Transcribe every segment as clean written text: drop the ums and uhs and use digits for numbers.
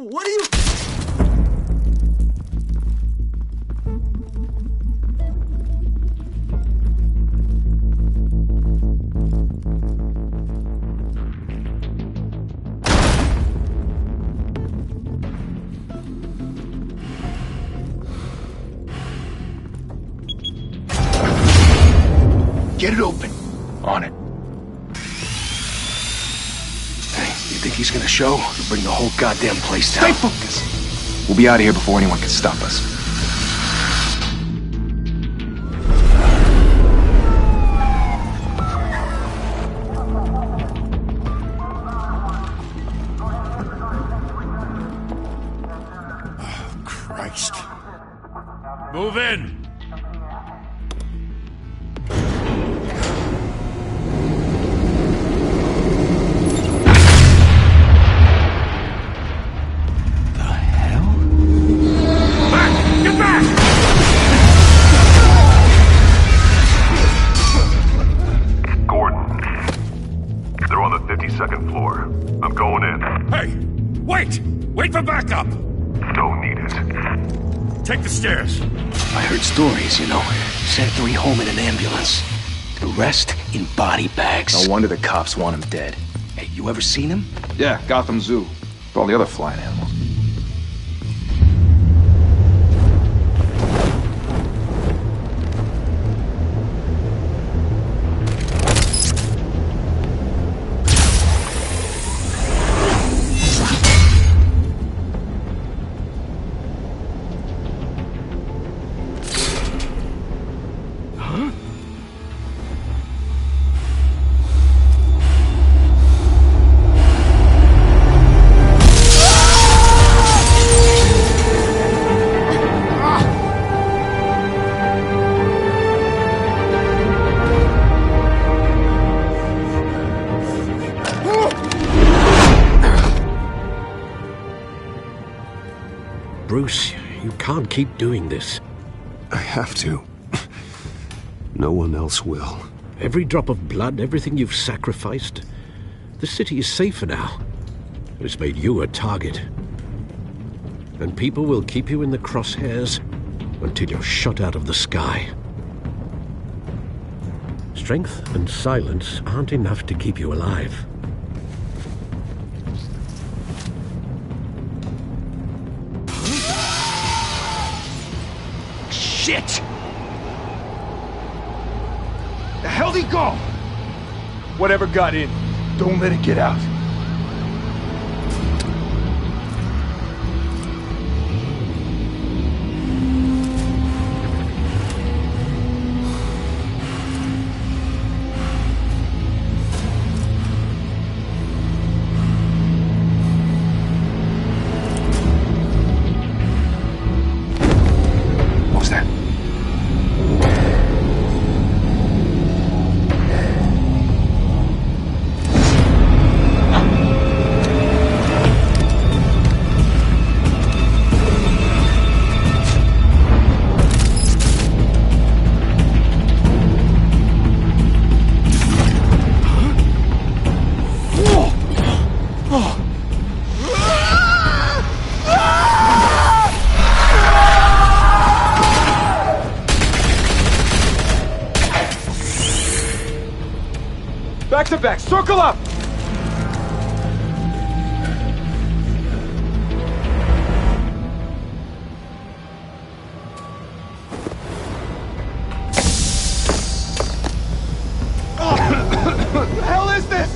What are you... Get it open. On it. Hey, you think he's gonna show? Or bring the whole goddamn place down? Stay focused! We'll be out of here before anyone can stop us. Oh, Christ. Move in! Second floor. I'm going in. Hey! Wait! Wait for backup! Don't need it. Take the stairs. I heard stories, you know. Sent 3 home in an ambulance. The rest in body bags. No wonder the cops want him dead. Hey, you ever seen him? Yeah, Gotham Zoo. With all the other flying animals. Bruce, you can't keep doing this. I have to. No one else will. Every drop of blood, everything you've sacrificed. The city is safer now. It's made you a target. And people will keep you in the crosshairs until you're shot out of the sky. Strength and silence aren't enough to keep you alive. Shit! The hell'd he go? Whatever got in, Don't let it get out. What was that? back to back, circle up! What the hell is this?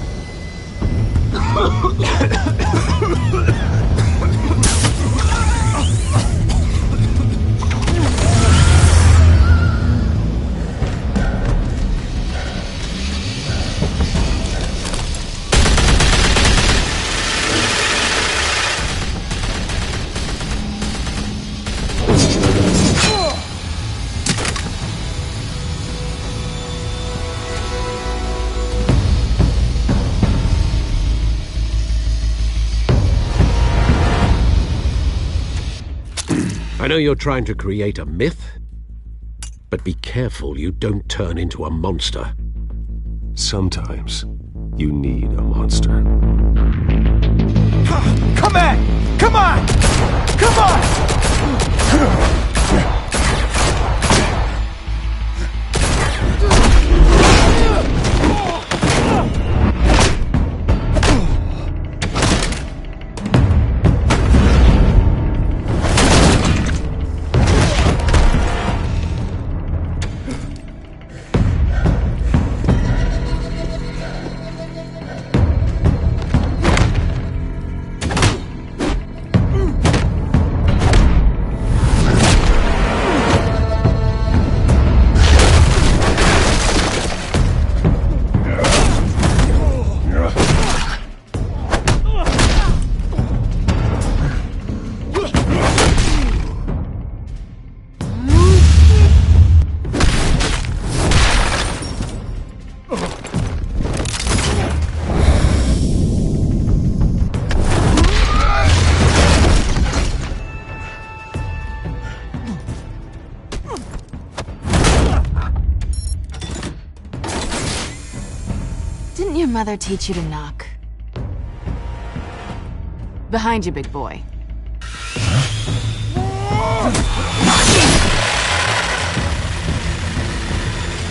I know you're trying to create a myth, but be careful you don't turn into a monster. Sometimes you need a monster. Come on! Come on! mother teach you to knock? Behind you, big boy.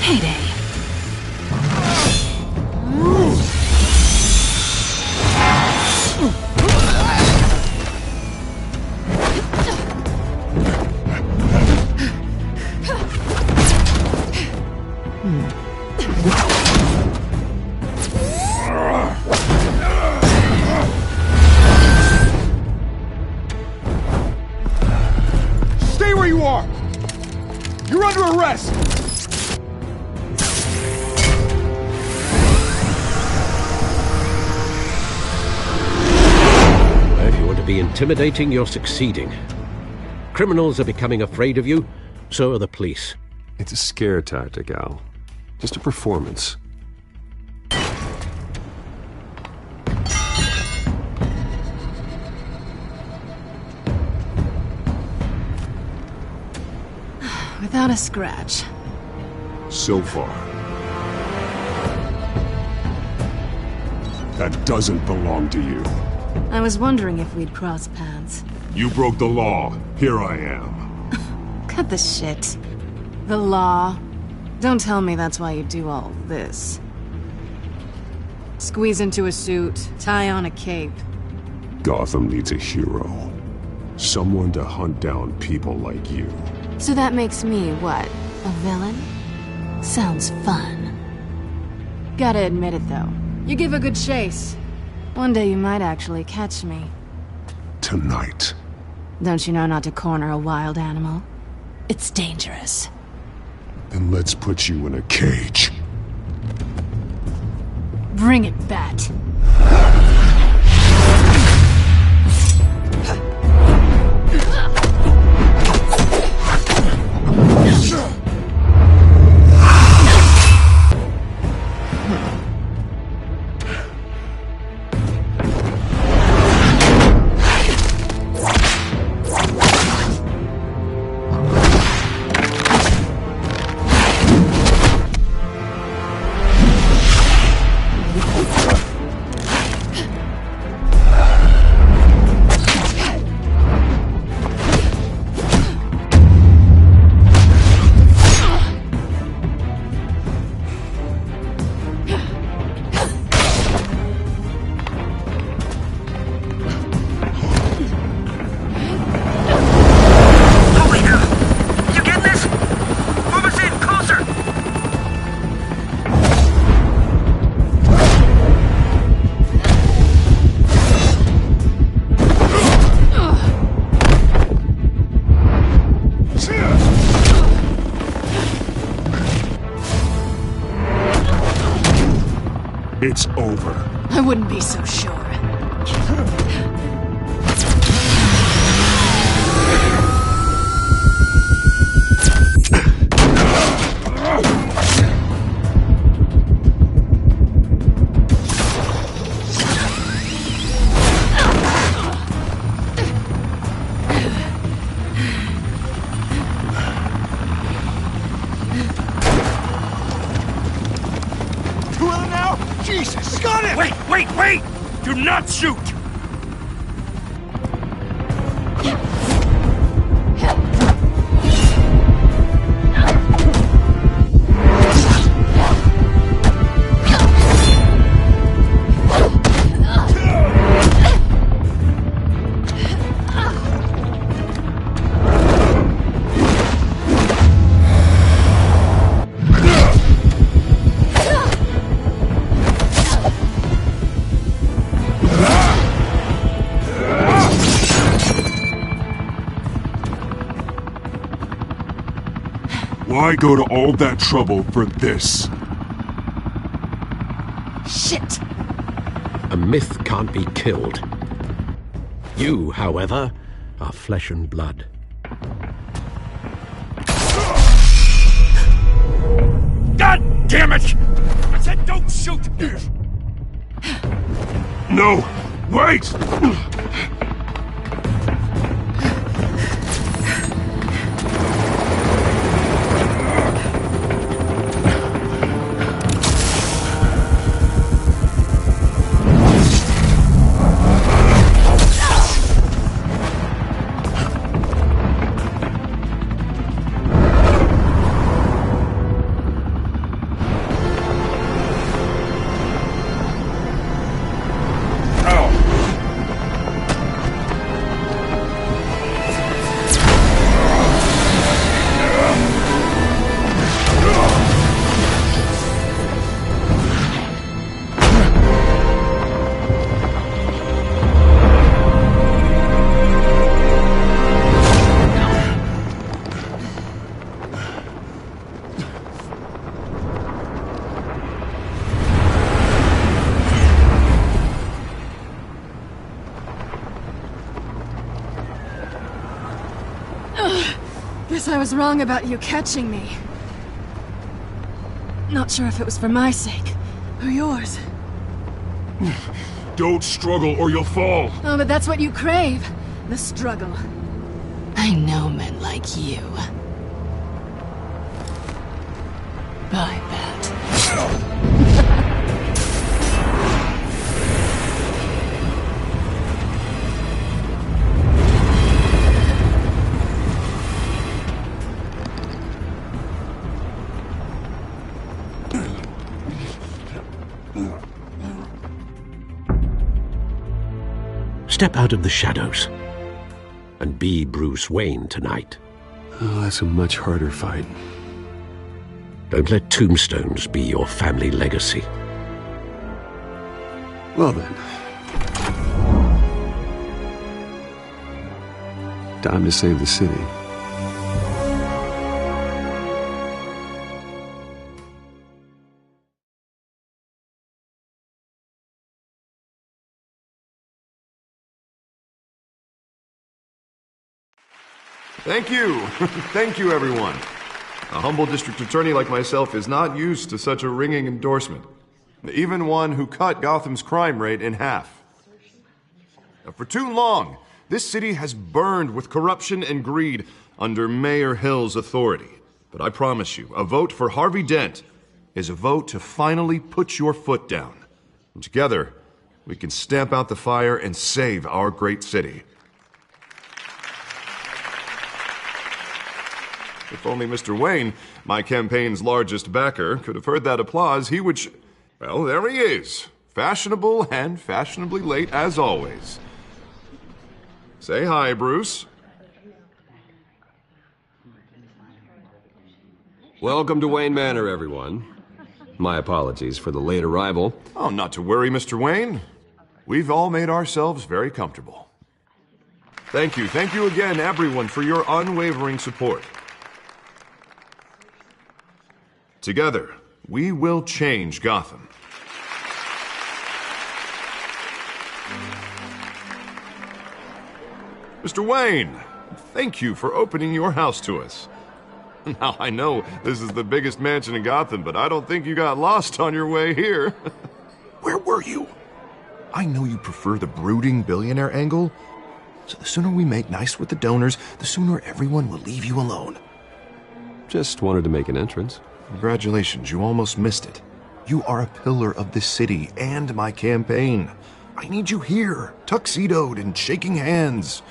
Heyday. Stay where you are! You're under arrest! If you want to be intimidating, you're succeeding. Criminals are becoming afraid of you, so are the police. It's a scare tactic, Al. Just a performance. Without a scratch. So far. That doesn't belong to you. I was wondering if we'd cross paths. You broke the law. Here I am. Cut the shit. The law. Don't tell me that's why you do all this. Squeeze into a suit, tie on a cape. Gotham needs a hero. Someone to hunt down people like you. So that makes me, what, a villain? Sounds fun. Gotta admit it, though. You give a good chase. One day you might actually catch me. Tonight. Don't you know not to corner a wild animal? It's dangerous. Then let's put you in a cage. Bring it, Bat. It's over. I wouldn't be so sure. Jesus! Got him! Wait! Do not shoot! Why go to all that trouble for this? Shit! A myth can't be killed. You, however, are flesh and blood. God damn it! I said don't shoot! No! Wait! Guess I was wrong about you catching me. Not sure if it was for my sake, or yours. Don't struggle or you'll fall. Oh, but that's what you crave. The struggle. I know men like you. I bet. Step out of the shadows and be Bruce Wayne tonight. Oh, that's a much harder fight. Don't let tombstones be your family legacy. Well then. Time to save the city. Thank you. Thank you, everyone. A humble district attorney like myself is not used to such a ringing endorsement. Even one who cut Gotham's crime rate in half. For too long, this city has burned with corruption and greed under Mayor Hill's authority. But I promise you, a vote for Harvey Dent is a vote to finally put your foot down. And together, we can stamp out the fire and save our great city. If only Mr. Wayne, my campaign's largest backer, could have heard that applause, he would well, there he is. Fashionable and fashionably late as always. Say hi, Bruce. Welcome to Wayne Manor, everyone. My apologies for the late arrival. Oh, not to worry, Mr. Wayne. We've all made ourselves very comfortable. Thank you again, everyone, for your unwavering support. Together, we will change Gotham. Mr. Wayne, thank you for opening your house to us. Now, I know this is the biggest mansion in Gotham, but I don't think you got lost on your way here. Where were you? I know you prefer the brooding billionaire angle, so the sooner we make nice with the donors, the sooner everyone will leave you alone. Just wanted to make an entrance. Congratulations, you almost missed it. You are a pillar of this city and my campaign. I need you here, tuxedoed and shaking hands.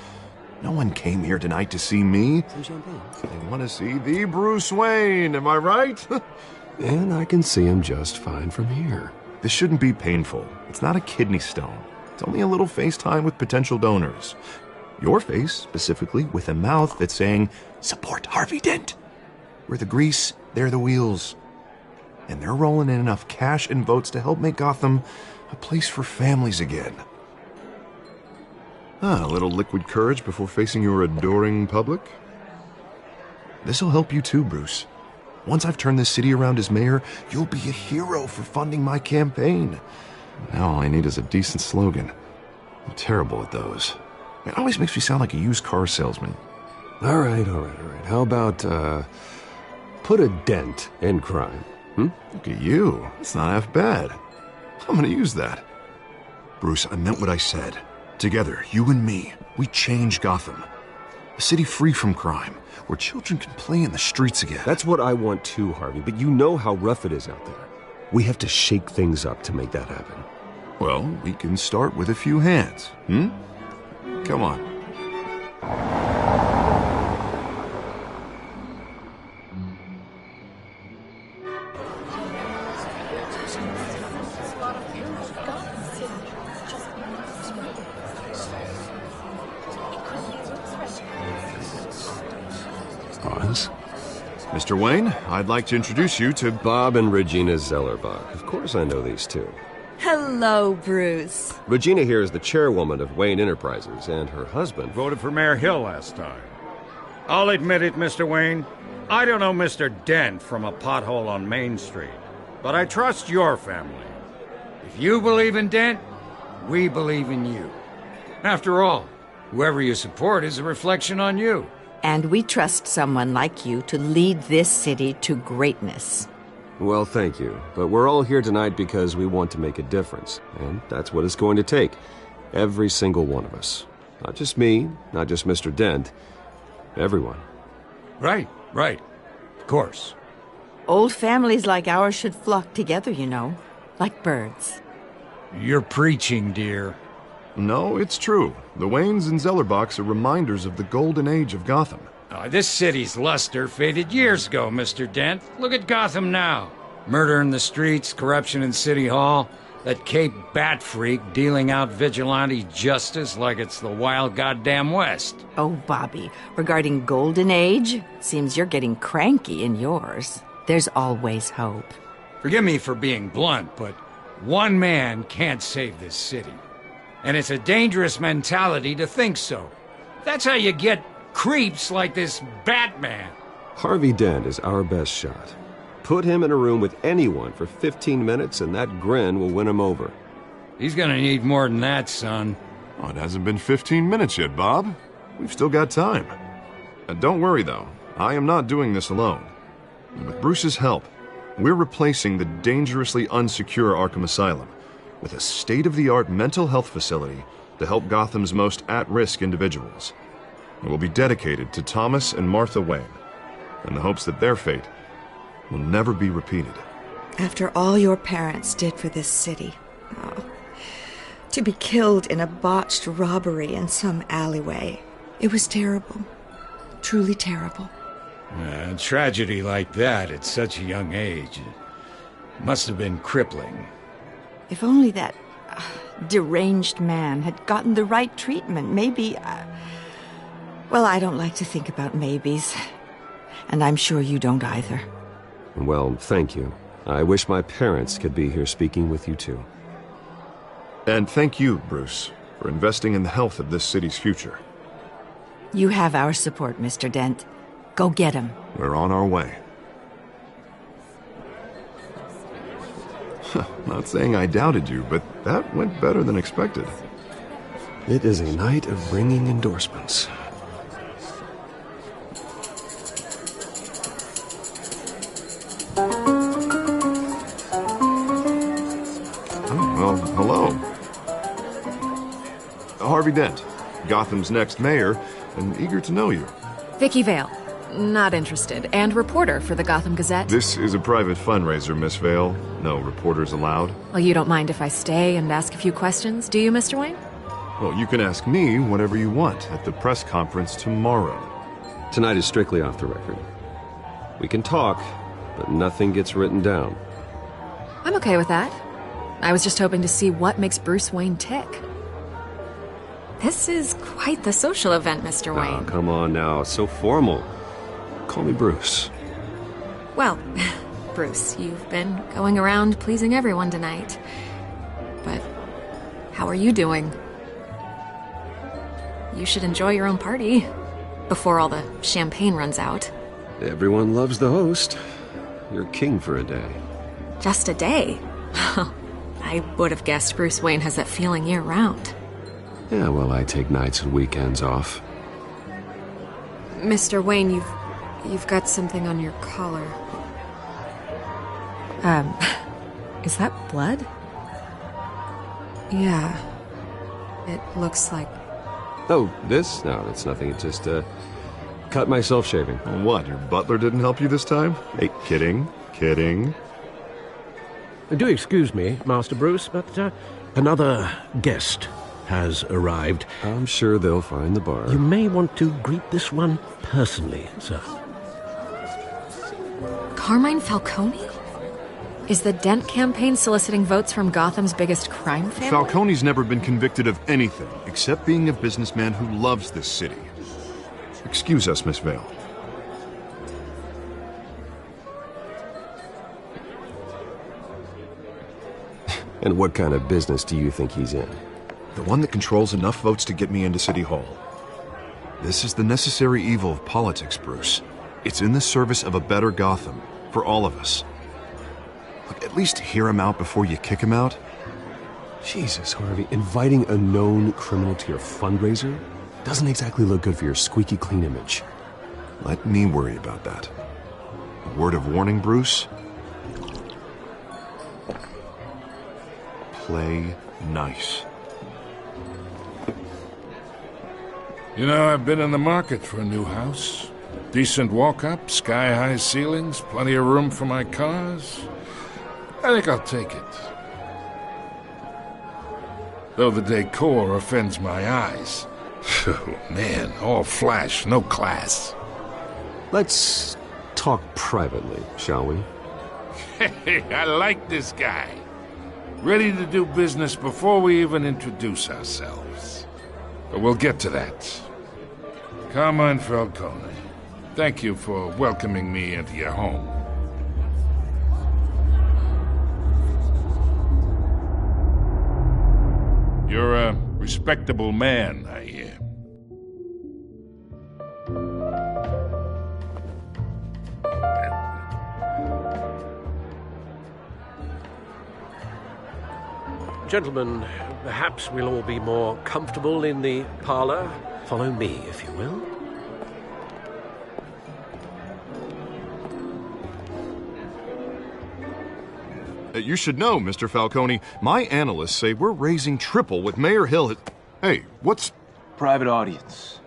No one came here tonight to see me. Some champagne. They want to see the Bruce Wayne, am I right? And I can see him just fine from here. This shouldn't be painful. It's not a kidney stone. It's only a little FaceTime with potential donors. Your face, specifically, with a mouth that's saying, support Harvey Dent. We're the grease, they're the wheels. And they're rolling in enough cash and votes to help make Gotham a place for families again. A little liquid courage before facing your adoring public. This'll help you too, Bruce. Once I've turned this city around as mayor, you'll be a hero for funding my campaign. Now all I need is a decent slogan. I'm terrible at those. It always makes me sound like a used car salesman. All right. How about, put a dent in crime? Look at you. It's not half bad. I'm gonna use that. Bruce, I meant what I said. Together, you and me, we change Gotham. A city free from crime, where children can play in the streets again. That's what I want too, Harvey, but you know how rough it is out there. We have to shake things up to make that happen. Well, we can start with a few hands, Come on. Mr. Wayne, I'd like to introduce you to Bob and Regina Zellerbach. Of course I know these two. Hello, Bruce. Regina here is the chairwoman of Wayne Enterprises, and her husband Voted for Mayor Hill last time. I'll admit it, Mr. Wayne. I don't know Mr. Dent from a pothole on Main Street, but I trust your family. If you believe in Dent, we believe in you. After all, whoever you support is a reflection on you. And we trust someone like you to lead this city to greatness. Well, thank you. But we're all here tonight because we want to make a difference. And that's what it's going to take. Every single one of us. Not just me, not just Mr. Dent. Everyone. Right. Of course. Old families like ours should flock together, you know. Like birds. You're preaching, dear. No, it's true. The Waynes and Zellerbachs are reminders of the golden age of Gotham. This city's luster faded years ago, Mr. Dent. Look at Gotham now. Murder in the streets, corruption in City Hall, that Cape Bat freak dealing out vigilante justice like it's the wild goddamn West. Oh, Bobby, regarding Golden Age, seems you're getting cranky in yours. There's always hope. Forgive me for being blunt, but one man can't save this city. And it's a dangerous mentality to think so. That's how you get creeps like this Batman. Harvey Dent is our best shot. Put him in a room with anyone for 15 minutes and that grin will win him over. He's gonna need more than that, son. Oh, it hasn't been 15 minutes yet, Bob. We've still got time. And don't worry, though. I am not doing this alone. With Bruce's help, we're replacing the dangerously unsecure Arkham Asylum with a state-of-the-art mental health facility to help Gotham's most at-risk individuals. It will be dedicated to Thomas and Martha Wayne, in the hopes that their fate will never be repeated. After all your parents did for this city, to be killed in a botched robbery in some alleyway, it was terrible. Truly terrible. A tragedy like that at such a young age must have been crippling. If only that deranged man had gotten the right treatment, maybe... Well, I don't like to think about maybes. And I'm sure you don't either. Well, thank you. I wish my parents could be here speaking with you too. And thank you, Bruce, for investing in the health of this city's future. You have our support, Mr. Dent. Go get him. We're on our way. Not saying I doubted you, but that went better than expected. It is a night of ringing endorsements. Well, hello. Harvey Dent, Gotham's next mayor, and eager to know you. Vicky Vale. Not interested. And reporter for the Gotham Gazette. This is a private fundraiser, Miss Vale. No reporters allowed. Well, you don't mind if I stay and ask a few questions, do you, Mr. Wayne? Well, you can ask me whatever you want at the press conference tomorrow. Tonight is strictly off the record. We can talk, but nothing gets written down. I'm okay with that. I was just hoping to see what makes Bruce Wayne tick. This is quite the social event, Mr. Wayne. Oh, come on now. So formal. Call me Bruce. Well, Bruce, you've been going around pleasing everyone tonight. But how are you doing? You should enjoy your own party before all the champagne runs out. Everyone loves the host. You're king for a day. Just a day? I would have guessed Bruce Wayne has that feeling year-round. Yeah, well, I take nights and weekends off. Mr. Wayne, you've got something on your collar. Is that blood? Yeah. It looks like... Oh, this? No, that's nothing. It just, cut myself shaving. What, your butler didn't help you this time? Hey, kidding. Do excuse me, Master Bruce, but another guest has arrived. I'm sure they'll find the bar. You may want to greet this one personally, sir. Carmine Falcone? Is the Dent campaign soliciting votes from Gotham's biggest crime family? Falcone's never been convicted of anything except being a businessman who loves this city. Excuse us, Miss Vale. And what kind of business do you think he's in? The one that controls enough votes to get me into City Hall. This is the necessary evil of politics, Bruce. It's in the service of a better Gotham, for all of us. Look, at least hear him out before you kick him out. Jesus, Harvey, inviting a known criminal to your fundraiser doesn't exactly look good for your squeaky clean image. Let me worry about that. A word of warning, Bruce? Play nice. You know, I've been in the market for a new house. Decent walk-up, sky-high ceilings, plenty of room for my cars. I think I'll take it. Though the decor offends my eyes. Oh, man, all flash, no class. Let's talk privately, shall we? Hey, I like this guy. Ready to do business before we even introduce ourselves. But we'll get to that. Carmine Falcone, thank you for welcoming me into your home. You're a respectable man, I hear. Gentlemen, perhaps we'll all be more comfortable in the parlor. Follow me, if you will. You should know, Mr. Falcone, my analysts say we're raising triple what Mayor Hill had... Hey, what's... Private audience.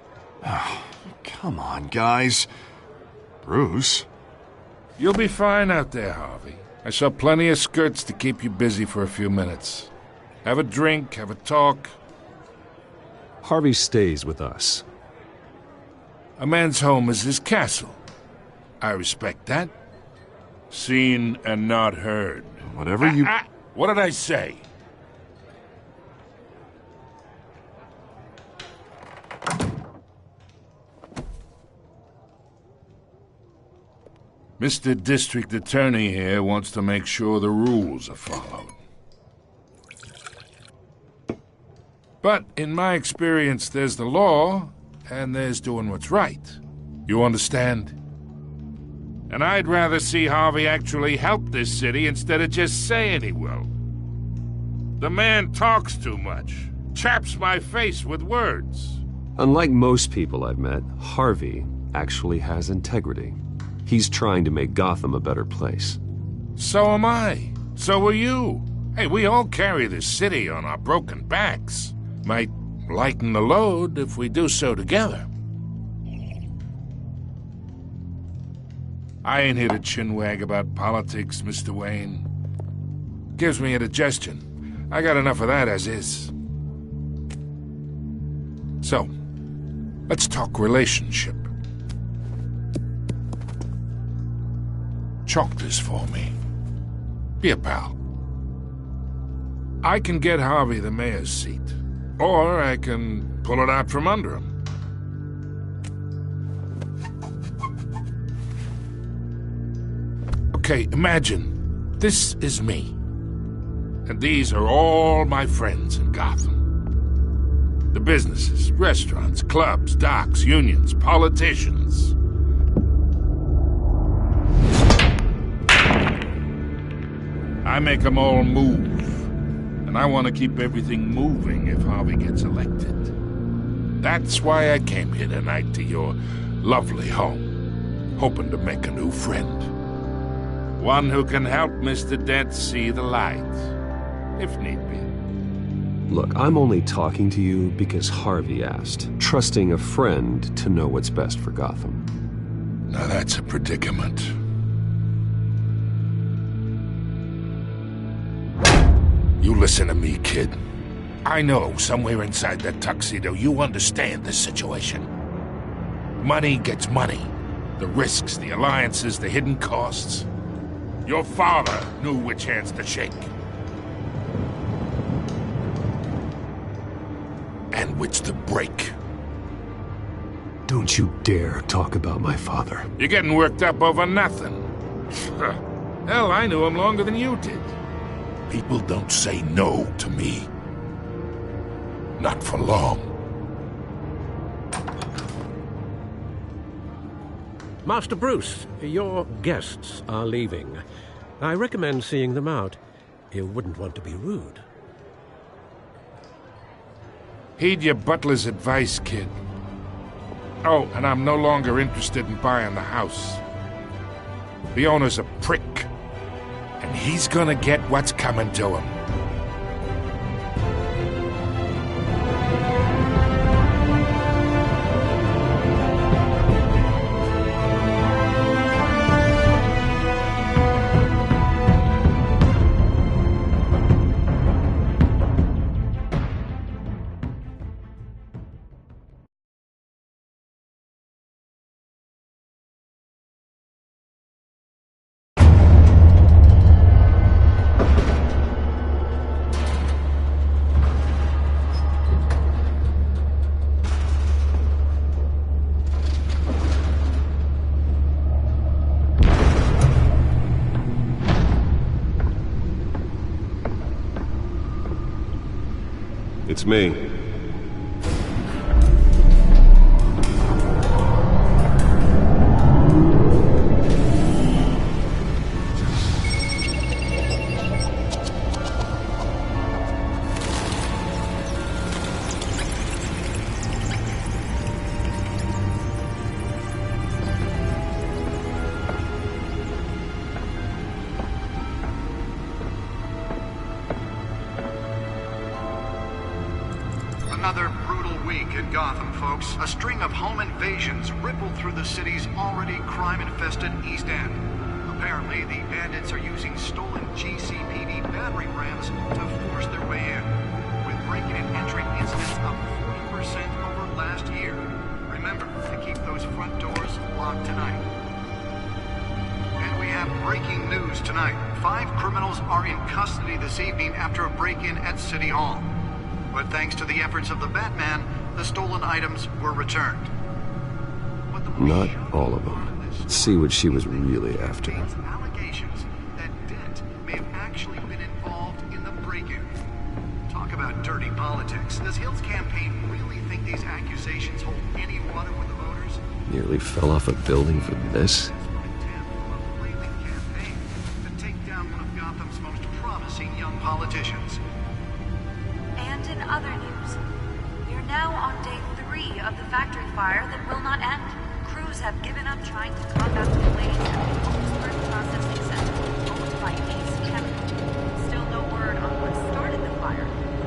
Come on, guys. Bruce? You'll be fine out there, Harvey. I saw plenty of skirts to keep you busy for a few minutes. Have a drink, have a talk. Harvey stays with us. A man's home is his castle. I respect that. Seen and not heard. Whatever you... What did I say? Mr. District Attorney here wants to make sure the rules are followed. But in my experience, there's the law, and there's doing what's right. You understand? And I'd rather see Harvey actually help this city instead of just saying he will. The man talks too much, chaps my face with words. Unlike most people I've met, Harvey actually has integrity. He's trying to make Gotham a better place. So am I. So are you. Hey, we all carry this city on our broken backs. Might lighten the load if we do so together. I ain't here to chinwag about politics, Mr. Wayne. Gives me indigestion. I got enough of that as is. So, let's talk relationship. Chalk this for me. Be a pal. I can get Harvey the mayor's seat, or I can pull it out from under him. Okay, imagine this is me, and these are all my friends in Gotham. The businesses, restaurants, clubs, docks, unions, politicians. I make them all move. And I want to keep everything moving if Harvey gets elected. That's why I came here tonight to your lovely home, hoping to make a new friend. One who can help Mr. Dent see the light, if need be. Look, I'm only talking to you because Harvey asked, trusting a friend to know what's best for Gotham. Now that's a predicament. You listen to me, kid. I know somewhere inside that tuxedo you understand this situation. Money gets money. The risks, the alliances, the hidden costs. Your father knew which hands to shake. And which to break. Don't you dare talk about my father. You're getting worked up over nothing. Hell, I knew him longer than you did. People don't say no to me. Not for long. Master Bruce, your guests are leaving. I recommend seeing them out. You wouldn't want to be rude. Heed your butler's advice, kid. Oh, and I'm no longer interested in buying the house. The owner's a prick, and he's gonna get what's coming to him. It's me. Another brutal week in Gotham, folks. A string of home invasions rippled through the city's already crime-infested East End. Apparently, the bandits are using stolen GCPD battering rams to force their way in, with breaking and entering incidents up 40% over last year. Remember to keep those front doors locked tonight. And we have breaking news tonight. 5 criminals are in custody this evening after a break-in at City Hall. But thanks to the efforts of the Batman, the stolen items were returned. Not all of them. Let's see what she was really after. Allegations that Dent may have actually been involved in the break-in. Talk about dirty politics. Does Hill's campaign really think these accusations hold any water with the voters? Nearly fell off a building for this? Campaign to take down one of Gotham's most promising young politicians. And in other news, we're now on day 3 of the factory fire that will not end. Crews have given up trying to combat the blaze at the Oakland processing center owned by Ace Chemical. Still no word on what started the fire.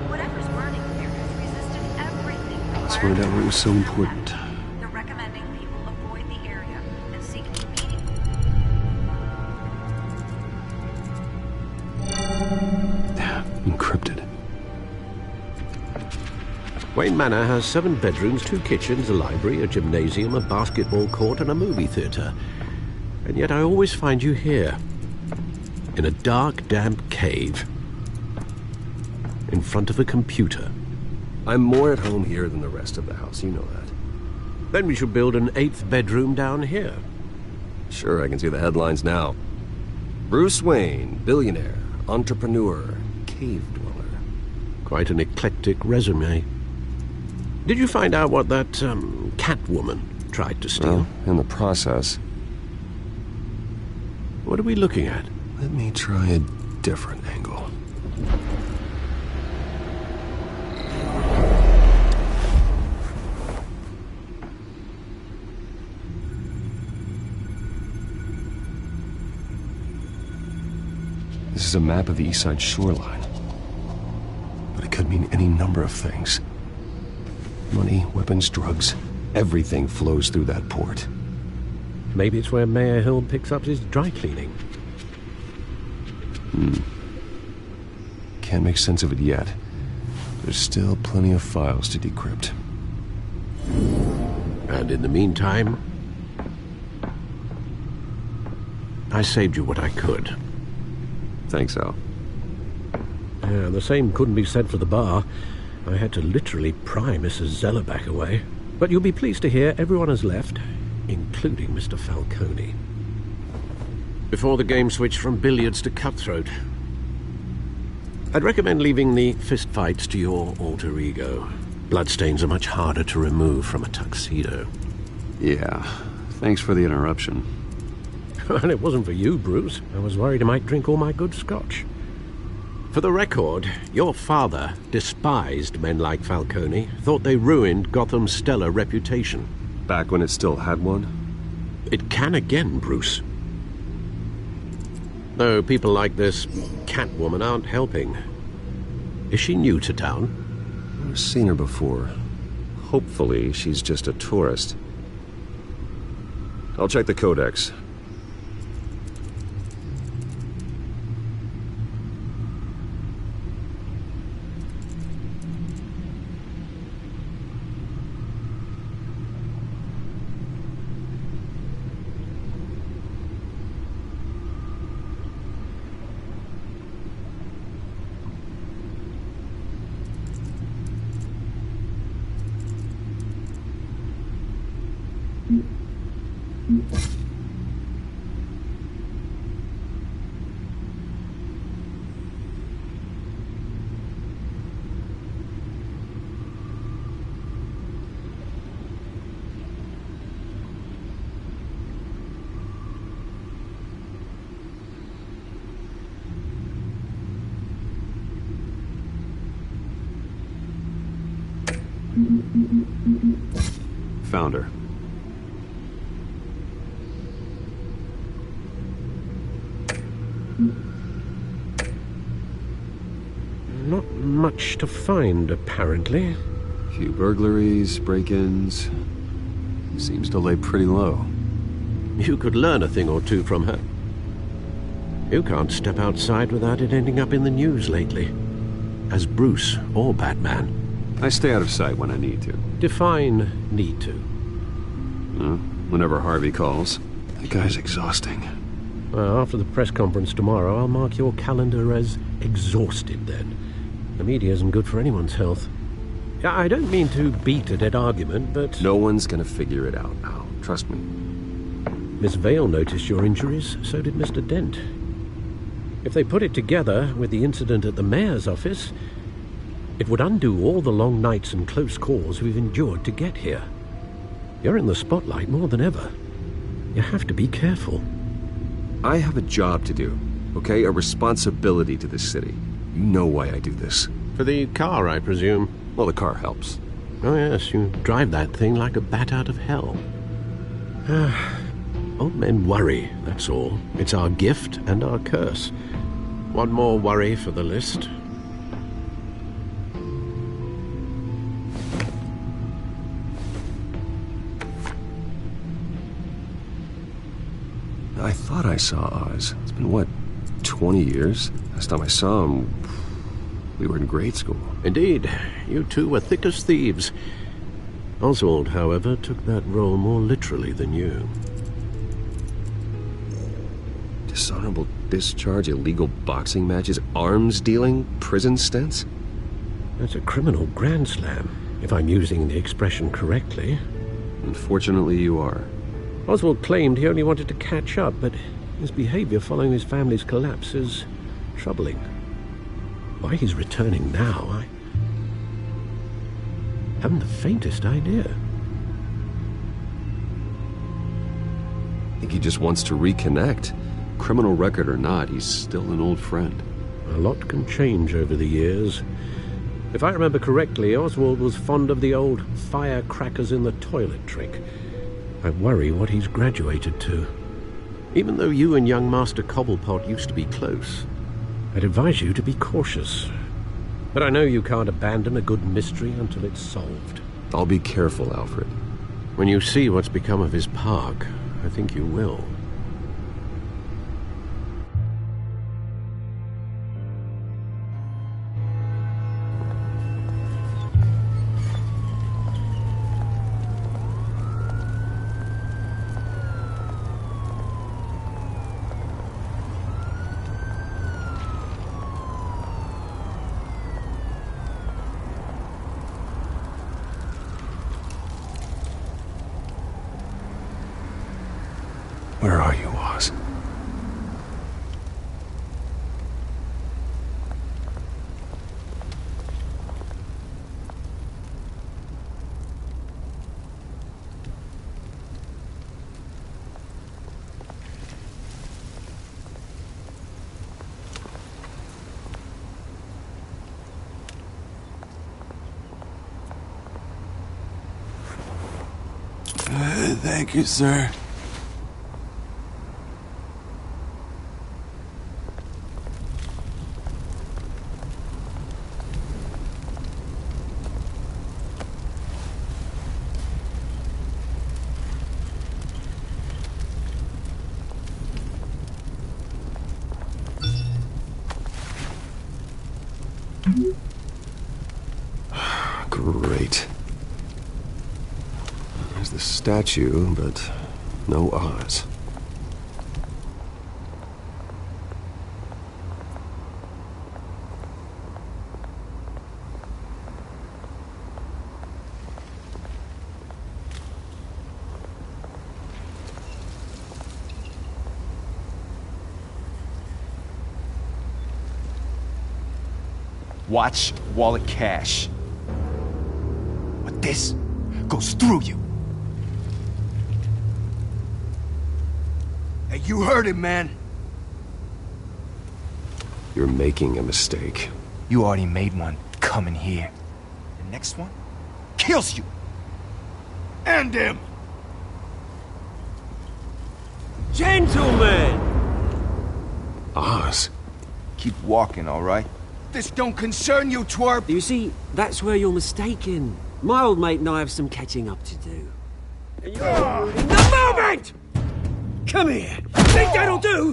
Whatever's burning here has resisted everything. Let's find out what was so important. They're recommending people avoid the area and seek competing. Encrypted. Wayne Manor has 7 bedrooms, 2 kitchens, a library, a gymnasium, a basketball court, and a movie theatre. And yet I always find you here, in a dark, damp cave, in front of a computer. I'm more at home here than the rest of the house, you know that. Then we should build an 8th bedroom down here. Sure, I can see the headlines now. Bruce Wayne, billionaire, entrepreneur, cave dweller. Quite an eclectic resume. Did you find out what that, Catwoman tried to steal? Well, in the process. What are we looking at? Let me try a different angle. This is a map of the East Side shoreline. But it could mean any number of things. Money, weapons, drugs, everything flows through that port. Maybe it's where Mayor Hill picks up his dry cleaning. Can't make sense of it yet. There's still plenty of files to decrypt. And in the meantime, I saved you what I could. Thanks, Al. Yeah, the same couldn't be said for the bar. I had to literally pry Mrs. Zellerback away. But you'll be pleased to hear everyone has left, including Mr. Falcone. Before the game switched from billiards to cutthroat. I'd recommend leaving the fistfights to your alter ego. Bloodstains are much harder to remove from a tuxedo. Yeah, thanks for the interruption. And it wasn't for you, Bruce. I was worried I might drink all my good scotch. For the record, your father despised men like Falcone, thought they ruined Gotham's stellar reputation. Back when it still had one? It can again, Bruce. Though people like this Catwoman aren't helping. Is she new to town? I've seen her before. Hopefully, she's just a tourist. I'll check the codex. Found her. Not much to find, apparently. Few burglaries, break-ins. Seems to lay pretty low. You could learn a thing or two from her. You can't step outside without it ending up in the news lately. As Bruce or Batman. I stay out of sight when I need to. Define need to. Whenever Harvey calls. That guy's exhausting. Well, after the press conference tomorrow, I'll mark your calendar as exhausted then. The media isn't good for anyone's health. I don't mean to beat a dead argument, but... No one's gonna figure it out now. Trust me. Miss Vale noticed your injuries, so did Mr. Dent. If they put it together with the incident at the mayor's office, it would undo all the long nights and close calls we've endured to get here. You're in the spotlight more than ever. You have to be careful. I have a job to do, okay? A responsibility to this city. You know why I do this. For the car, I presume. Well, the car helps. Oh yes, you drive that thing like a bat out of hell. Old men worry, that's all. It's our gift and our curse. One more worry for the list. I thought I saw Oz. It's been, what, 20 years? Last time I saw him, we were in grade school. Indeed. You two were thick as thieves. Oswald, however, took that role more literally than you. Dishonorable discharge, illegal boxing matches, arms dealing, prison stints? That's a criminal grand slam, if I'm using the expression correctly. Unfortunately, you are. Oswald claimed he only wanted to catch up, but his behavior following his family's collapse is troubling. Why he's returning now, I haven't the faintest idea. I think he just wants to reconnect. Criminal record or not, he's still an old friend. A lot can change over the years. If I remember correctly, Oswald was fond of the old firecrackers in the toilet trick. I worry what he's graduated to. Even though you and young Master Cobblepot used to be close, I'd advise you to be cautious. But I know you can't abandon a good mystery until it's solved. I'll be careful, Alfred. When you see what's become of his park, I think you will. Where are you, Oz? Thank you, sir. Great. There's the statue, but no Oz. Watch wallet cash. But this goes through you. Hey, you heard him, man. You're making a mistake. You already made one coming here. The next one kills you. And him. Gentlemen! Oz? Keep walking, all right? This don't concern you, twerp! You see, that's where you're mistaken. My old mate and I have some catching up to do. And you're in the moment! Come here! Think that'll do?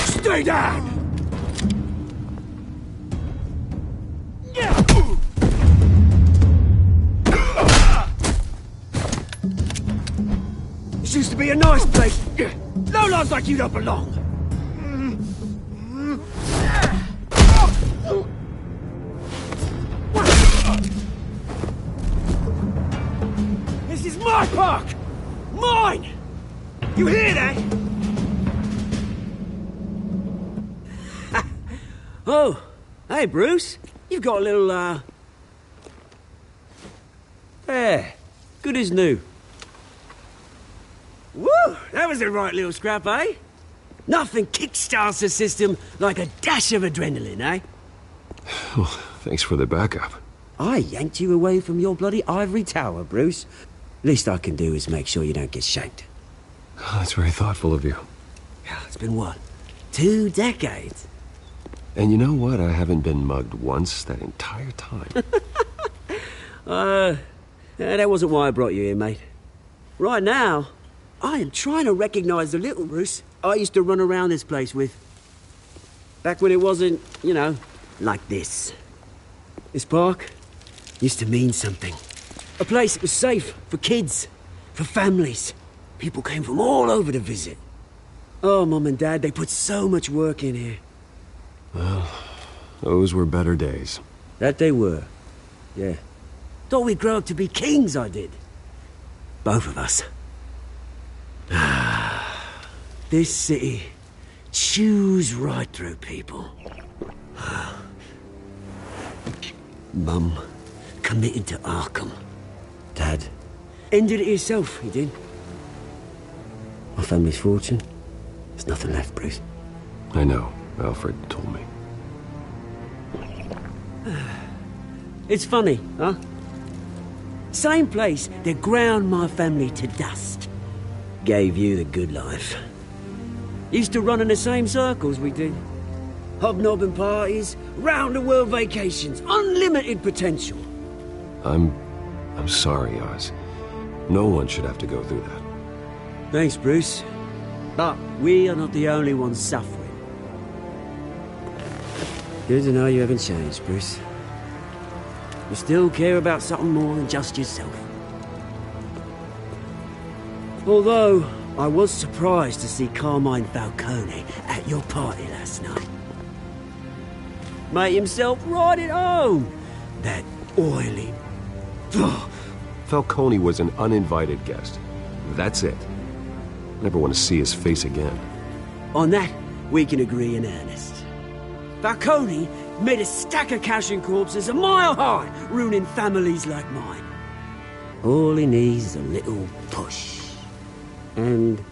Stay down! This used to be a nice place. No lives like you don't belong. This is my park! Mine! You hear that? Oh, hey, Bruce. You've got a little, There. Good as new. Woo! That was a right little scrap, eh? Nothing kickstarts the system like a dash of adrenaline, eh? Well, thanks for the backup. I yanked you away from your bloody ivory tower, Bruce. Least I can do is make sure you don't get shanked. Oh, that's very thoughtful of you. It's been what? 2 decades? And you know what? I haven't been mugged once that entire time. That wasn't why I brought you here, mate. Right now, I am trying to recognize the little Bruce I used to run around this place with. Back when it wasn't, you know, like this. This park used to mean something. A place that was safe for kids, for families. People came from all over to visit. Oh, Mum and Dad, they put so much work in here. Well, those were better days. That they were. Yeah. Thought we'd grow up to be kings, I did. Both of us. This city chews right through people. Mum committed to Arkham. Dad ended it himself, he did. My family's fortune, there's nothing left, Bruce. I know. Alfred told me. It's funny, huh? Same place that ground my family to dust. Gave you the good life. Used to run in the same circles we did. Hobnobbing parties, round-the-world vacations, unlimited potential. I'm sorry, Oz. No one should have to go through that. Thanks, Bruce. But we are not the only ones suffering. Good to know you haven't changed, Bruce. You still care about something more than just yourself. Although, I was surprised to see Carmine Falcone at your party last night. Made himself right at home. That oily... Falcone was an uninvited guest. That's it. Never want to see his face again. On that, we can agree in earnest. Falcone made a stack of cashing corpses a mile high, ruining families like mine. All he needs is a little push. And...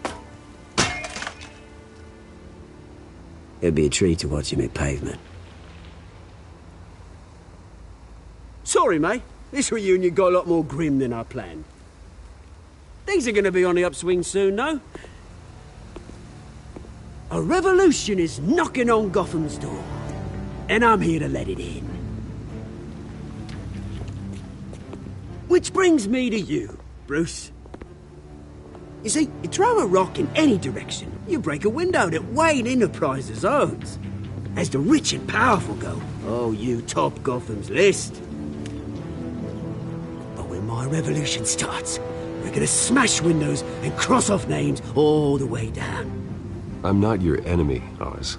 it'd be a treat to watch him hit pavement. Sorry, mate. This reunion got a lot more grim than I planned. Things are going to be on the upswing soon, though. A revolution is knocking on Gotham's door, and I'm here to let it in. Which brings me to you, Bruce. You see, you throw a rock in any direction, you break a window that Wayne Enterprises owns. As the rich and powerful go, oh, you top Gotham's list. But when my revolution starts, we're gonna smash windows and cross off names all the way down. I'm not your enemy, Oz.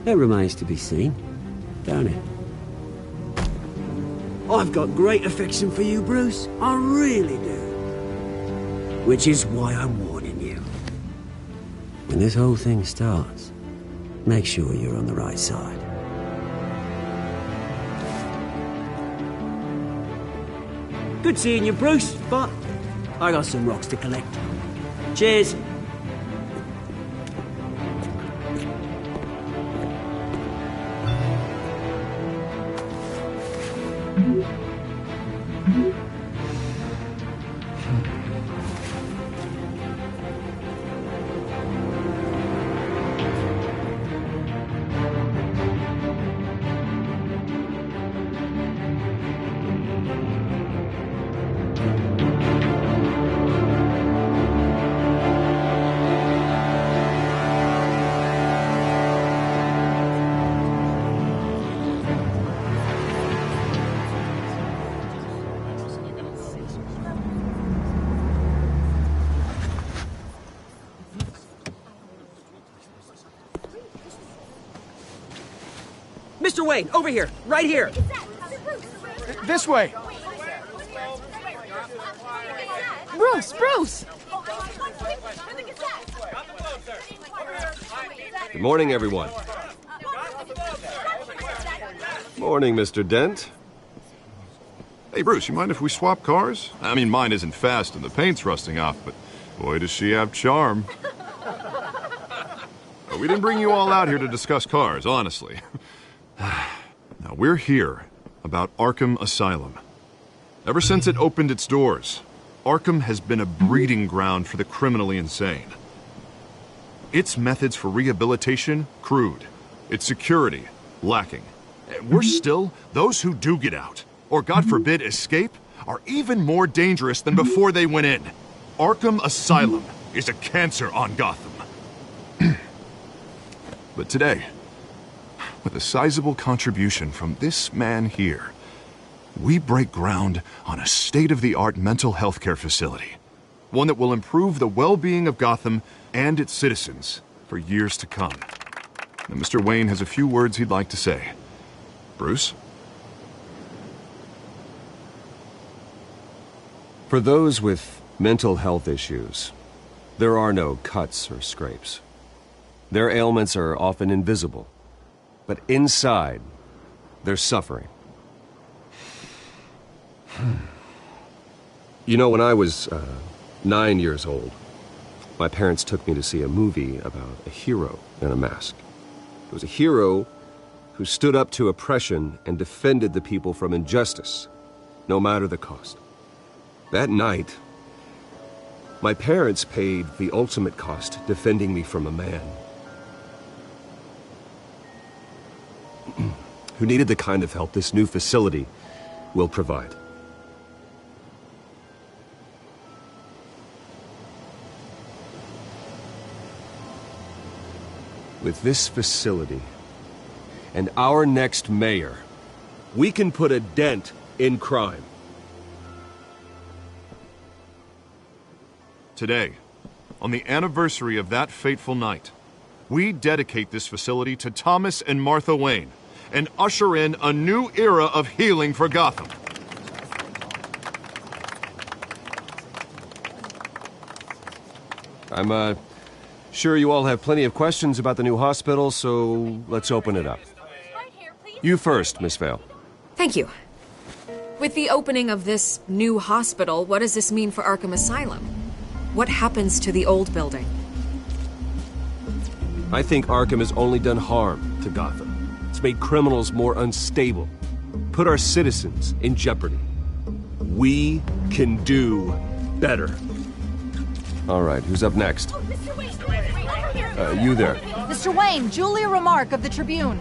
That remains to be seen, don't it? I've got great affection for you, Bruce. I really do. Which is why I'm warning you. When this whole thing starts, make sure you're on the right side. Good seeing you, Bruce, but I got some rocks to collect. Cheers. Mr. Wayne, over here, right here. This way. Bruce! Good morning, everyone. Morning, Mr. Dent. Hey, Bruce, you mind if we swap cars? I mean, mine isn't fast and the paint's rusting off, but boy, does she have charm. But we didn't bring you all out here to discuss cars, honestly. Now, we're here about Arkham Asylum. Ever since it opened its doors, Arkham has been a breeding ground for the criminally insane. Its methods for rehabilitation, crude. Its security, lacking. And worse still, those who do get out, or God forbid escape, are even more dangerous than before they went in. Arkham Asylum is a cancer on Gotham. But today, with a sizable contribution from this man here, we break ground on a state-of-the-art mental health care facility. One that will improve the well-being of Gotham and its citizens for years to come. Now, Mr. Wayne has a few words he'd like to say. Bruce? For those with mental health issues, there are no cuts or scrapes. Their ailments are often invisible, but inside, they're suffering. You know, when I was 9 years old, my parents took me to see a movie about a hero in a mask. It was a hero who stood up to oppression and defended the people from injustice, no matter the cost. That night, my parents paid the ultimate cost defending me from a man who needed the kind of help this new facility will provide. With this facility and our next mayor, we can put a dent in crime. Today, on the anniversary of that fateful night, we dedicate this facility to Thomas and Martha Wayne and usher in a new era of healing for Gotham. I'm sure you all have plenty of questions about the new hospital, so let's open it up. You first, Miss Vale. Thank you. With the opening of this new hospital, what does this mean for Arkham Asylum? What happens to the old building? I think Arkham has only done harm to Gotham. It's made criminals more unstable. put our citizens in jeopardy. We can do better. All right, who's up next? You there. Mr. Wayne, Julia Remark of the Tribune.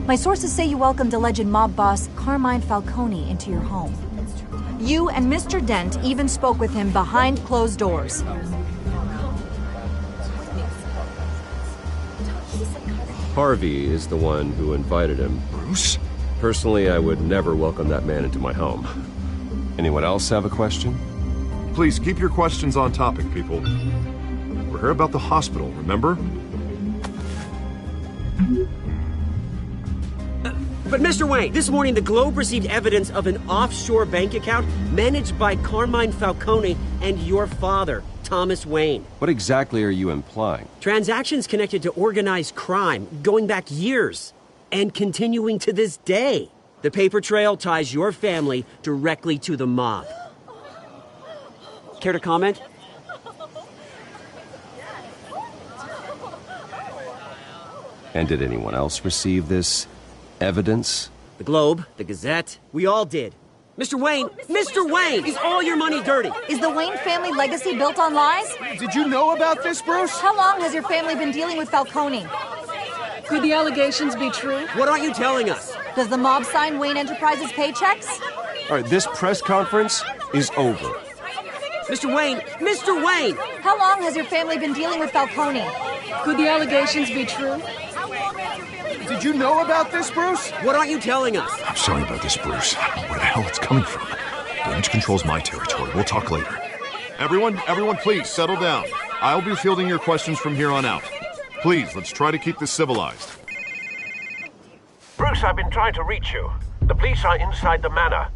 My sources say you welcomed alleged mob boss Carmine Falcone into your home. You and Mr. Dent even spoke with him behind closed doors. Harvey is the one who invited him. Bruce? Personally, I would never welcome that man into my home. Anyone else have a question? Please keep your questions on topic, people. We're here about the hospital, remember? But Mr. Wayne, this morning the Globe received evidence of an offshore bank account managed by Carmine Falcone and your father, Thomas Wayne. What exactly are you implying? Transactions connected to organized crime, going back years, and continuing to this day. The paper trail ties your family directly to the mob. Care to comment? And did anyone else receive this evidence? The Globe, the Gazette, we all did. Mr. Wayne, Mr. Wayne, is all your money dirty? Is the Wayne family legacy built on lies? Did you know about this, Bruce? How long has your family been dealing with Falcone? Could the allegations be true? What aren't you telling us? Does the mob sign Wayne Enterprises paychecks? All right, this press conference is over. Mr. Wayne, Mr. Wayne! How long has your family been dealing with Falcone? Could the allegations be true? Did you know about this, Bruce? What aren't you telling us? I'm sorry about this, Bruce. I don't know where the hell it's coming from. Damage control's my territory. We'll talk later. Everyone, please, settle down. I'll be fielding your questions from here on out. Please, let's try to keep this civilized. Bruce, I've been trying to reach you. The police are inside the manor.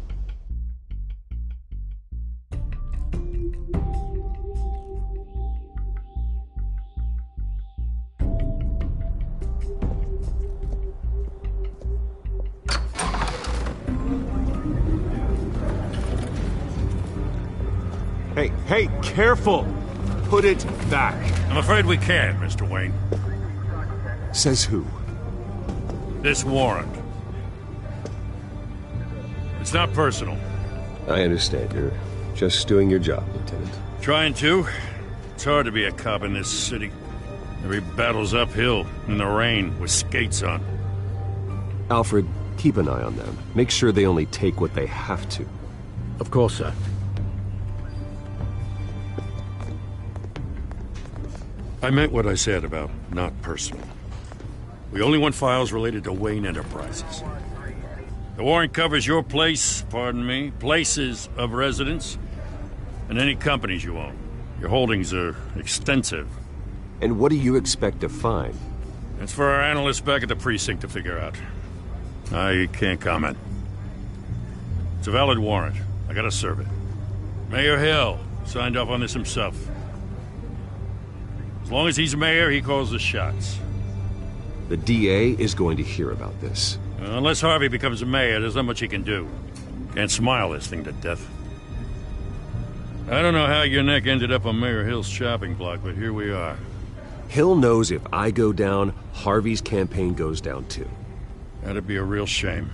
Hey, careful! Put it back. I'm afraid we can't, Mr. Wayne. Says who? This warrant. It's not personal. I understand. You're just doing your job, Lieutenant. Trying to. It's hard to be a cop in this city. Every battle's uphill, in the rain, with skates on. Alfred, keep an eye on them. Make sure they only take what they have to. Of course, sir. I meant what I said about not personal. We only want files related to Wayne Enterprises. The warrant covers your place, pardon me, places of residence, and any companies you own. Your holdings are extensive. And what do you expect to find? That's for our analysts back at the precinct to figure out. I can't comment. It's a valid warrant. I gotta serve it. Mayor Hill signed off on this himself. As long as he's mayor, he calls the shots. The DA is going to hear about this. Unless Harvey becomes a mayor, there's not much he can do. Can't smile this thing to death. I don't know how your neck ended up on Mayor Hill's chopping block, but here we are. Hill knows if I go down, Harvey's campaign goes down too. That'd be a real shame.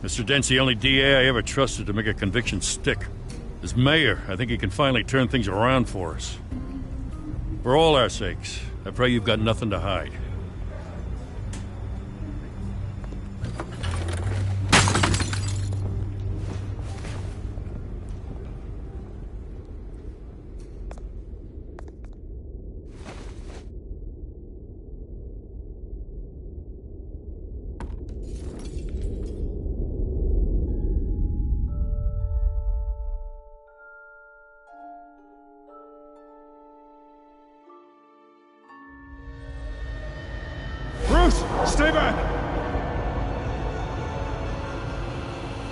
Mr. Dent's the only DA I ever trusted to make a conviction stick. As mayor, I think he can finally turn things around for us. For all our sakes, I pray you've got nothing to hide. Stay back!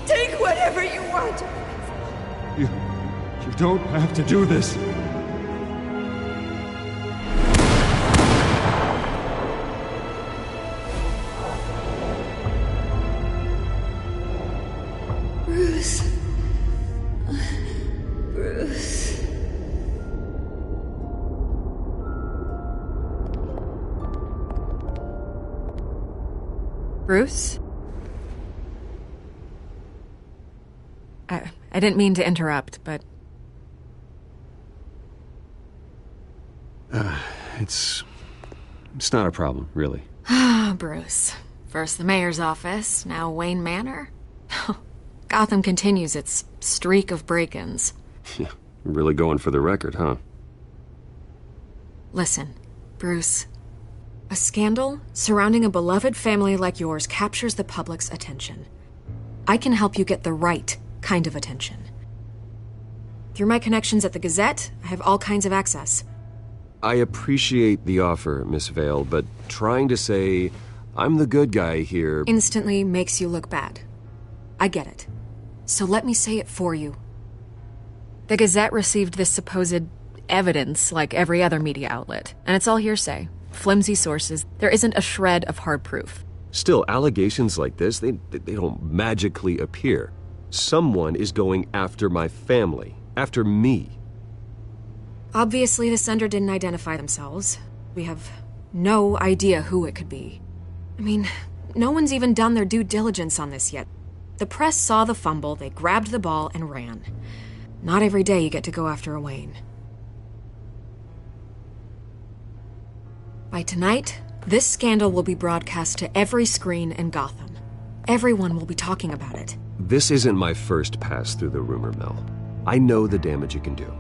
Take whatever you want. You don't have to do this. Bruce. Bruce. Bruce? I didn't mean to interrupt, but... It's not a problem, really. Ah, Bruce. First the mayor's office, now Wayne Manor. Gotham continues its streak of break-ins. Yeah, really going for the record, huh? Listen, Bruce. A scandal surrounding a beloved family like yours captures the public's attention. I can help you get the right kind of attention. Through my connections at the Gazette, I have all kinds of access. I appreciate the offer, Miss Vale, but trying to say I'm the good guy here... instantly makes you look bad. I get it. So let me say it for you. The Gazette received this supposed evidence like every other media outlet, and it's all hearsay. Flimsy sources. There isn't a shred of hard proof. Still, allegations like this, they don't magically appear. Someone is going after my family, after me. Obviously, the sender didn't identify themselves. We have no idea who it could be. I mean, no one's even done their due diligence on this yet. The press saw the fumble, they grabbed the ball and ran. Not every day you get to go after a Wayne. By tonight, this scandal will be broadcast to every screen in Gotham. Everyone will be talking about it. This isn't my first pass through the rumor mill. I know the damage it can do.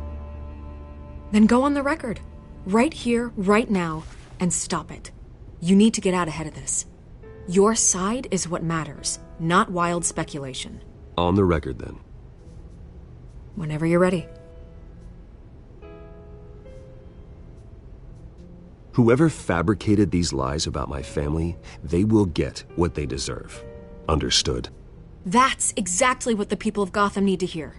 Then go on the record. Right here, right now, and stop it. You need to get out ahead of this. Your side is what matters, not wild speculation. On the record, then. Whenever you're ready. Whoever fabricated these lies about my family, they will get what they deserve. Understood? That's exactly what the people of Gotham need to hear.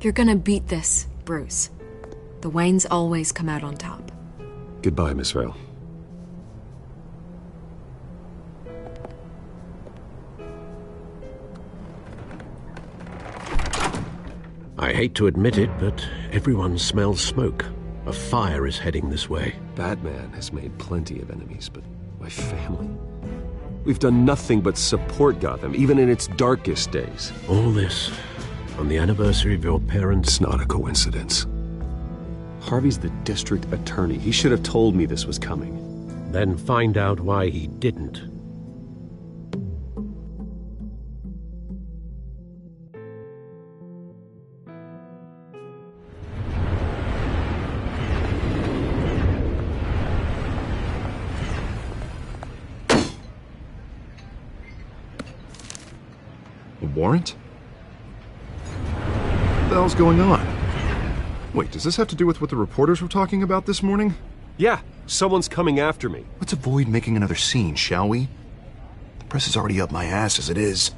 You're gonna beat this, Bruce. The Waynes always come out on top. Goodbye, Miss Vale. I hate to admit it, but everyone smells smoke. A fire is heading this way. Batman has made plenty of enemies, but my family... We've done nothing but support Gotham, even in its darkest days. All this on the anniversary of your parents'... It's not a coincidence. Harvey's the district attorney. He should have told me this was coming. Then find out why he didn't. A warrant? What the hell's going on? Wait, does this have to do with what the reporters were talking about this morning? Yeah, someone's coming after me. Let's avoid making another scene, shall we? The press is already up my ass as it is.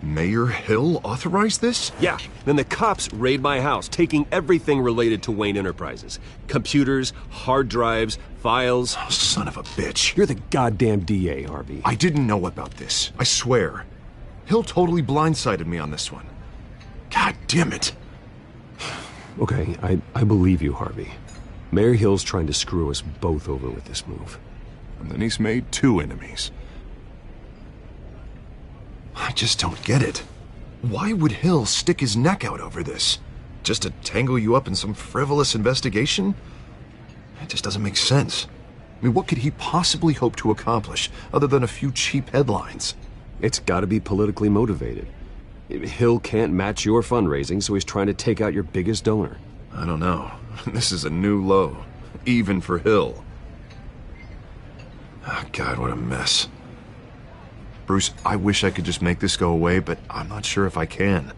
Mayor Hill authorized this? Yeah, then the cops raid my house, taking everything related to Wayne Enterprises. Computers, hard drives, files. Oh, son of a bitch. You're the goddamn DA, Harvey. I didn't know about this. I swear. Hill totally blindsided me on this one. God damn it. Okay, I believe you, Harvey. Mayor Hill's trying to screw us both over with this move. And then he's made 2 enemies. I just don't get it. Why would Hill stick his neck out over this? Just to tangle you up in some frivolous investigation? It just doesn't make sense. I mean, what could he possibly hope to accomplish other than a few cheap headlines? It's gotta be politically motivated. Hill can't match your fundraising, so he's trying to take out your biggest donor. I don't know. This is a new low, even for Hill. Oh, God, what a mess. Bruce, I wish I could just make this go away, but I'm not sure if I can.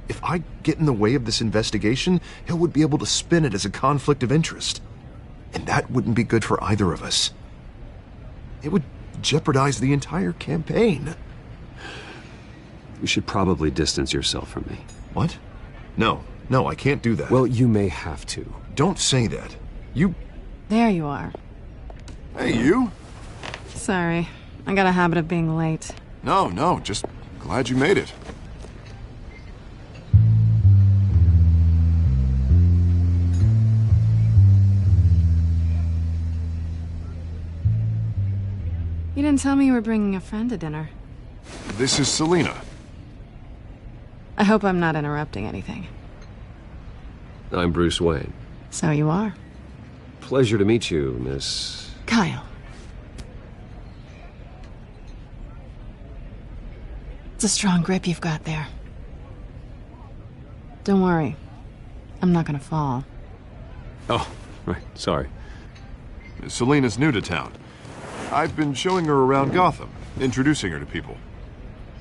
If I get in the way of this investigation, Hill would be able to spin it as a conflict of interest. And that wouldn't be good for either of us. It would jeopardize the entire campaign. You should probably distance yourself from me. What? No, I can't do that. Well, you may have to. Don't say that. You... There you are. Hey, you? Sorry. I got a habit of being late. No, just glad you made it. didn't tell me you were bringing a friend to dinner. This is Selina. I hope I'm not interrupting anything. I'm Bruce Wayne. So you are. Pleasure to meet you, Miss... Kyle. It's a strong grip you've got there. Don't worry. I'm not gonna fall. Oh, right. Sorry. Selina's new to town. I've been showing her around Gotham, introducing her to people.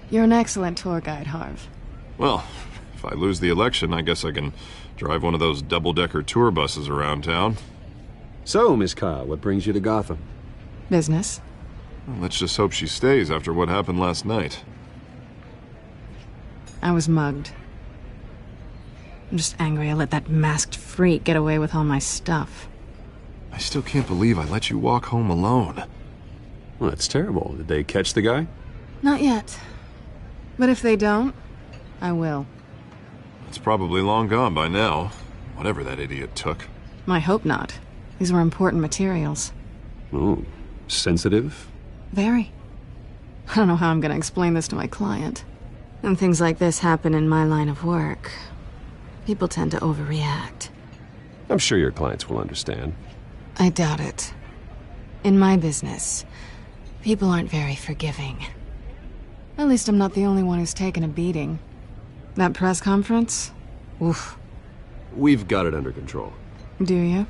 You're an excellent tour guide, Harv. Well, if I lose the election, I guess I can drive one of those double-decker tour buses around town. So, Miss Kyle, what brings you to Gotham? Business. Well, let's just hope she stays after what happened last night. I was mugged. I'm just angry I let that masked freak get away with all my stuff. I still can't believe I let you walk home alone. Well, that's terrible. Did they catch the guy? Not yet. But if they don't, I will. It's probably long gone by now, whatever that idiot took. I hope not. These were important materials. Ooh, sensitive? Very. I don't know how I'm gonna explain this to my client. When things like this happen in my line of work, people tend to overreact. I'm sure your clients will understand. I doubt it. In my business, people aren't very forgiving. At least I'm not the only one who's taken a beating. That press conference? Oof. We've got it under control. Do you?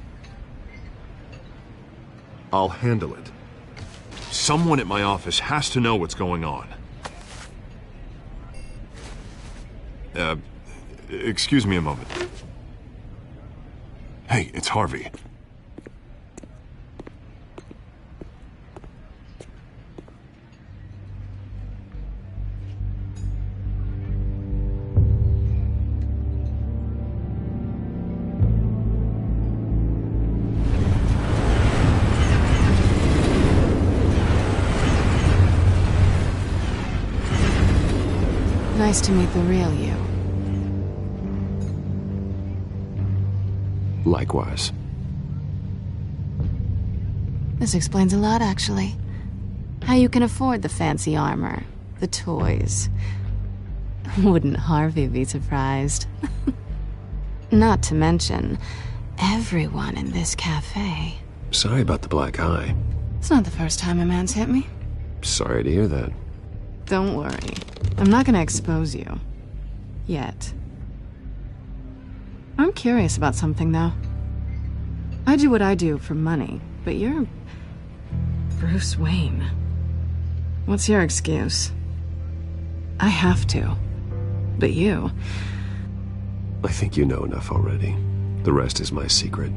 I'll handle it. Someone at my office has to know what's going on. Excuse me a moment. Hey, it's Harvey. Nice to meet the real you. Likewise. This explains a lot, actually. How you can afford the fancy armor, the toys. Wouldn't Harvey be surprised? Not to mention, everyone in this cafe. Sorry about the black eye. It's not the first time a man's hit me. Sorry to hear that. Don't worry. I'm not gonna expose you. Yet. I'm curious about something, though. I do what I do for money, but you're... Bruce Wayne. What's your excuse? I have to. But you... I think you know enough already. The rest is my secret.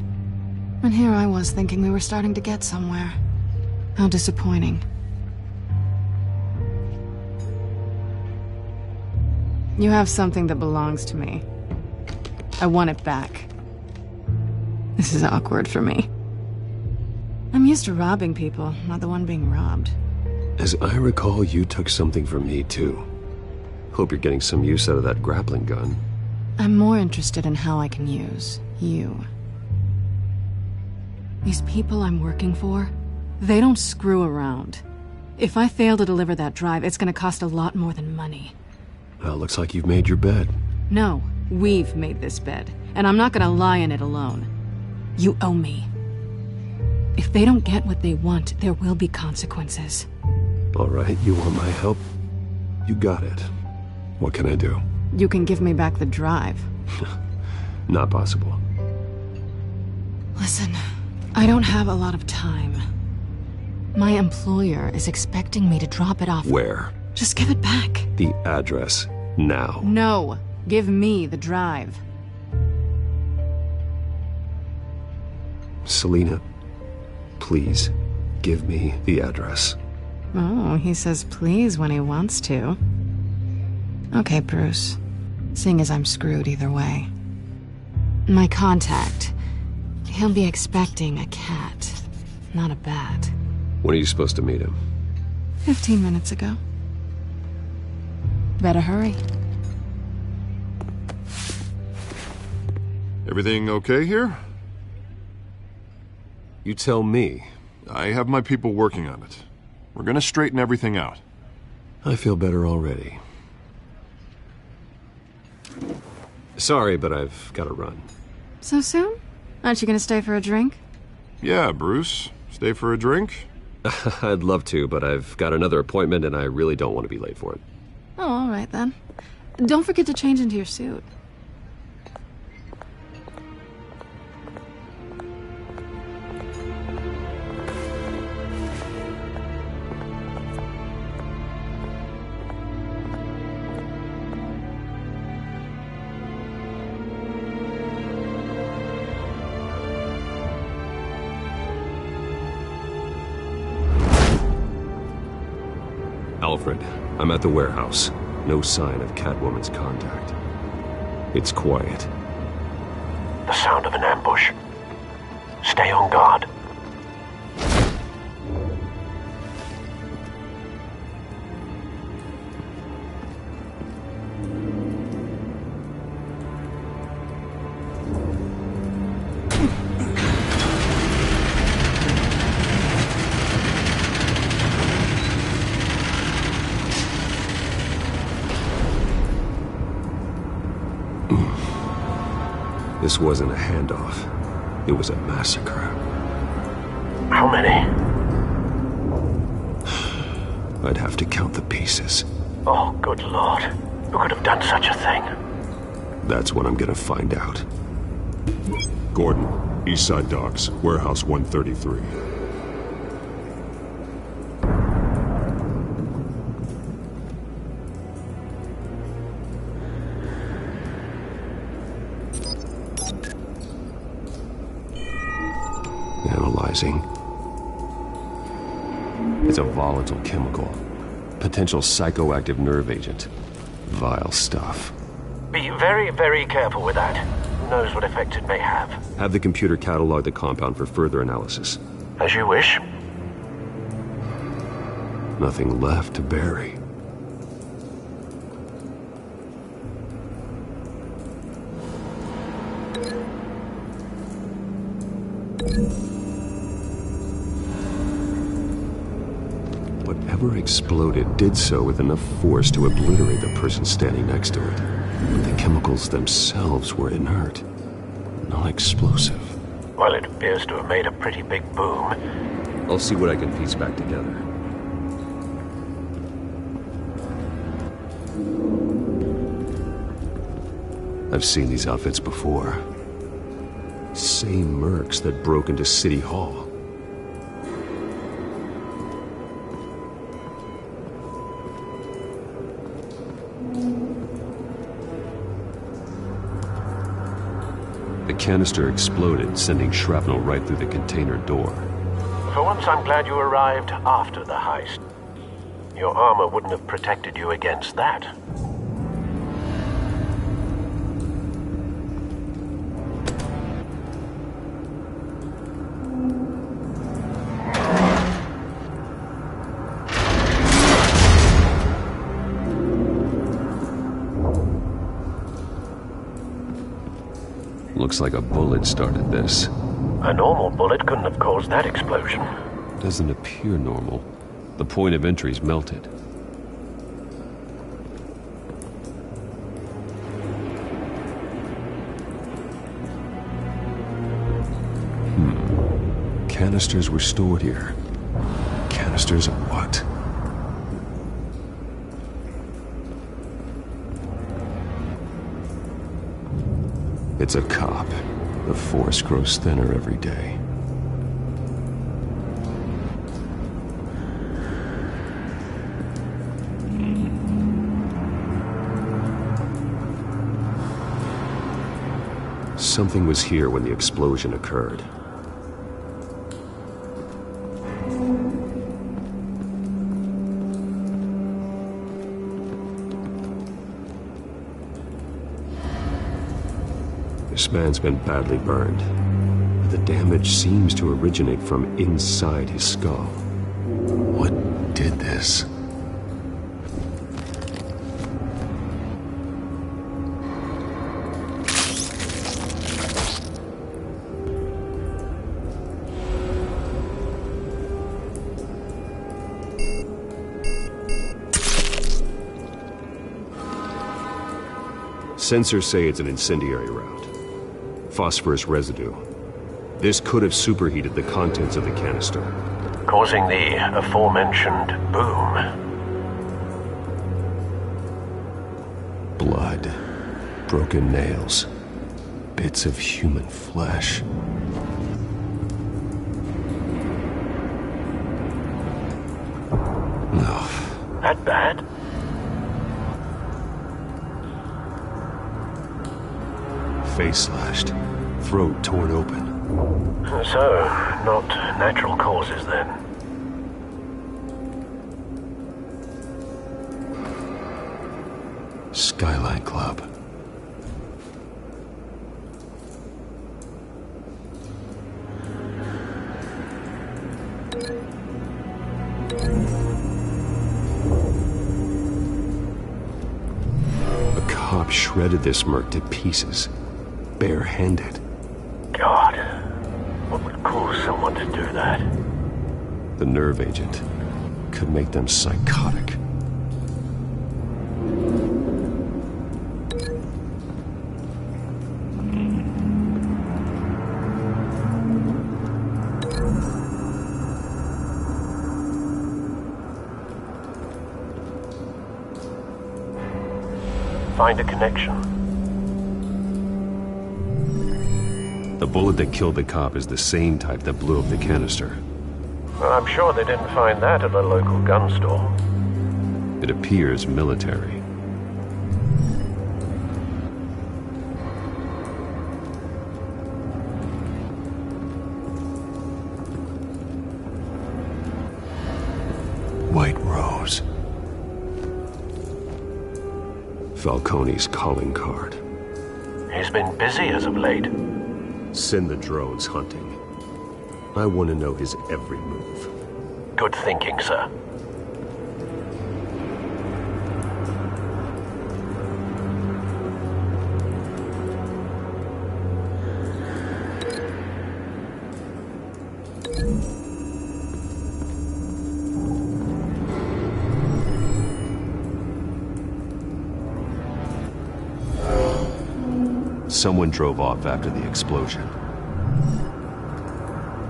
And here I was thinking we were starting to get somewhere. How disappointing. You have something that belongs to me. I want it back. This is awkward for me. I'm used to robbing people, not the one being robbed. As I recall, you took something from me, too. Hope you're getting some use out of that grappling gun. I'm more interested in how I can use you. These people I'm working for, they don't screw around. If I fail to deliver that drive, it's gonna cost a lot more than money. Well, looks like you've made your bed. No, we've made this bed, and I'm not gonna lie in it alone. You owe me. If they don't get what they want, there will be consequences. All right, you want my help? You got it. What can I do? You can give me back the drive. Not possible. Listen, I don't have a lot of time. My employer is expecting me to drop it off. Where? Just give it back. The address, now. No, give me the drive. Selina, please, give me the address. Oh, he says please when he wants to. Okay, Bruce. Seeing as I'm screwed either way. My contact, he'll be expecting a cat, not a bat. When are you supposed to meet him? 15 minutes ago. Better hurry. Everything okay here? You tell me. I have my people working on it. We're gonna straighten everything out. I feel better already. Sorry, but I've got to run. So soon? Aren't you gonna stay for a drink? Yeah, Bruce. Stay for a drink? I'd love to, but I've got another appointment and I really don't want to be late for it. Oh, all right then. Don't forget to change into your suit. Alfred, I'm at the warehouse. No sign of Catwoman's contact. It's quiet. The sound of an ambush. Stay on guard. This wasn't a handoff. It was a massacre. How many? I'd have to count the pieces. Oh, good Lord. Who could have done such a thing? That's what I'm gonna find out. Gordon, Eastside Docks, Warehouse 133. Analyzing. It's a volatile chemical. Potential psychoactive nerve agent. Vile stuff. Be very, very careful with that. Who knows what effect it may have. Have the computer catalog the compound for further analysis. As you wish. Nothing left to bury. Whatever exploded did so with enough force to obliterate the person standing next to it. But the chemicals themselves were inert, non-explosive. Well, it appears to have made a pretty big boom. I'll see what I can piece back together. I've seen these outfits before. Same mercs that broke into City Hall. The canister exploded, sending shrapnel right through the container door. For once, I'm glad you arrived after the heist. Your armor wouldn't have protected you against that. Looks like a bullet started this. A normal bullet couldn't have caused that explosion. Doesn't appear normal. The point of entry's melted. Canisters were stored here. Canisters of what? It's a cop. The force grows thinner every day. Something was here when the explosion occurred. This man's been badly burned. The damage seems to originate from inside his skull. What did this? Sensors say it's an incendiary round. Phosphorus residue. This could have superheated the contents of the canister, causing the aforementioned boom. Blood, broken nails, bits of human flesh. No. That bad? Face slashed, throat torn open. So, not natural causes then. Skyline Club. A cop shredded this merc to pieces, barehanded. God, what would cause someone to do that? The nerve agent could make them psychotic. Find a connection. The bullet that killed the cop is the same type that blew up the canister. Well, I'm sure they didn't find that at a local gun store. It appears military. White Rose. Falcone's calling card. He's been busy as of late. Send the drones hunting. I want to know his every move. Good thinking, sir. Someone drove off after the explosion.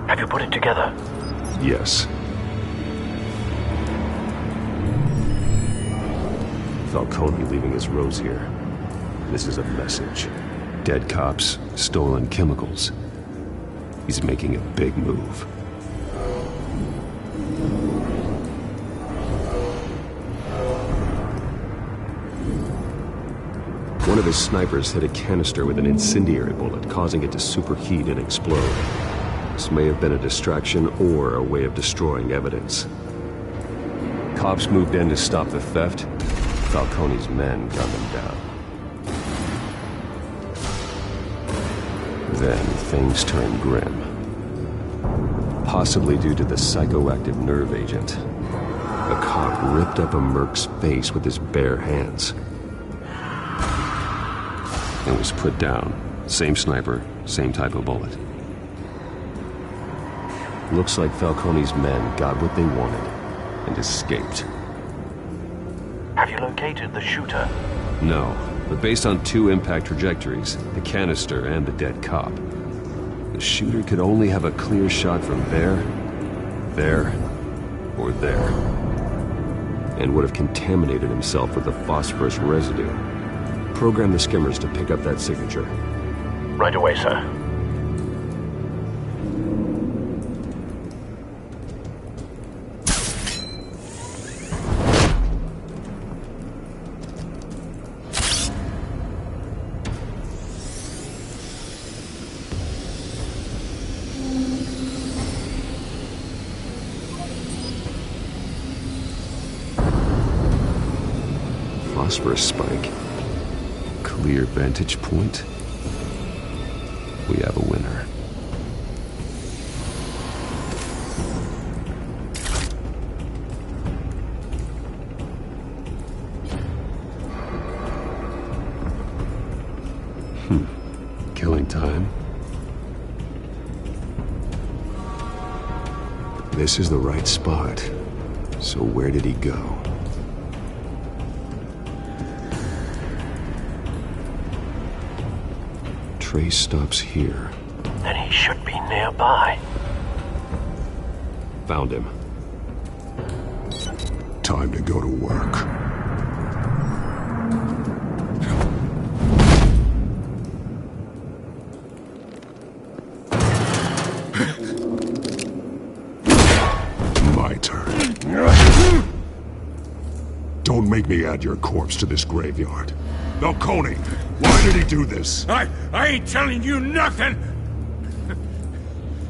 Have you put it together? Yes. Falcone leaving his rose here. This is a message. Dead cops, stolen chemicals. He's making a big move. One of his snipers hit a canister with an incendiary bullet, causing it to superheat and explode. This may have been a distraction or a way of destroying evidence. Cops moved in to stop the theft. Falcone's men gunned them down. Then things turned grim. Possibly due to the psychoactive nerve agent. A cop ripped up a merc's face with his bare hands. It was put down. Same sniper, same type of bullet. Looks like Falcone's men got what they wanted and escaped. Have you located the shooter? No, but based on two impact trajectories, the canister and the dead cop, the shooter could only have a clear shot from there, or there, and would have contaminated himself with the phosphorus residue. Program the skimmers to pick up that signature. Right away, sir. Phosphorus spike. Clear vantage point. We have a winner. Killing time. This is the right spot. So where did he go? trace stops here. Then he should be nearby. Found him. Time to go to work. My turn. Don't make me add your corpse to this graveyard. Falcone, why did he do this? I ain't telling you nothing!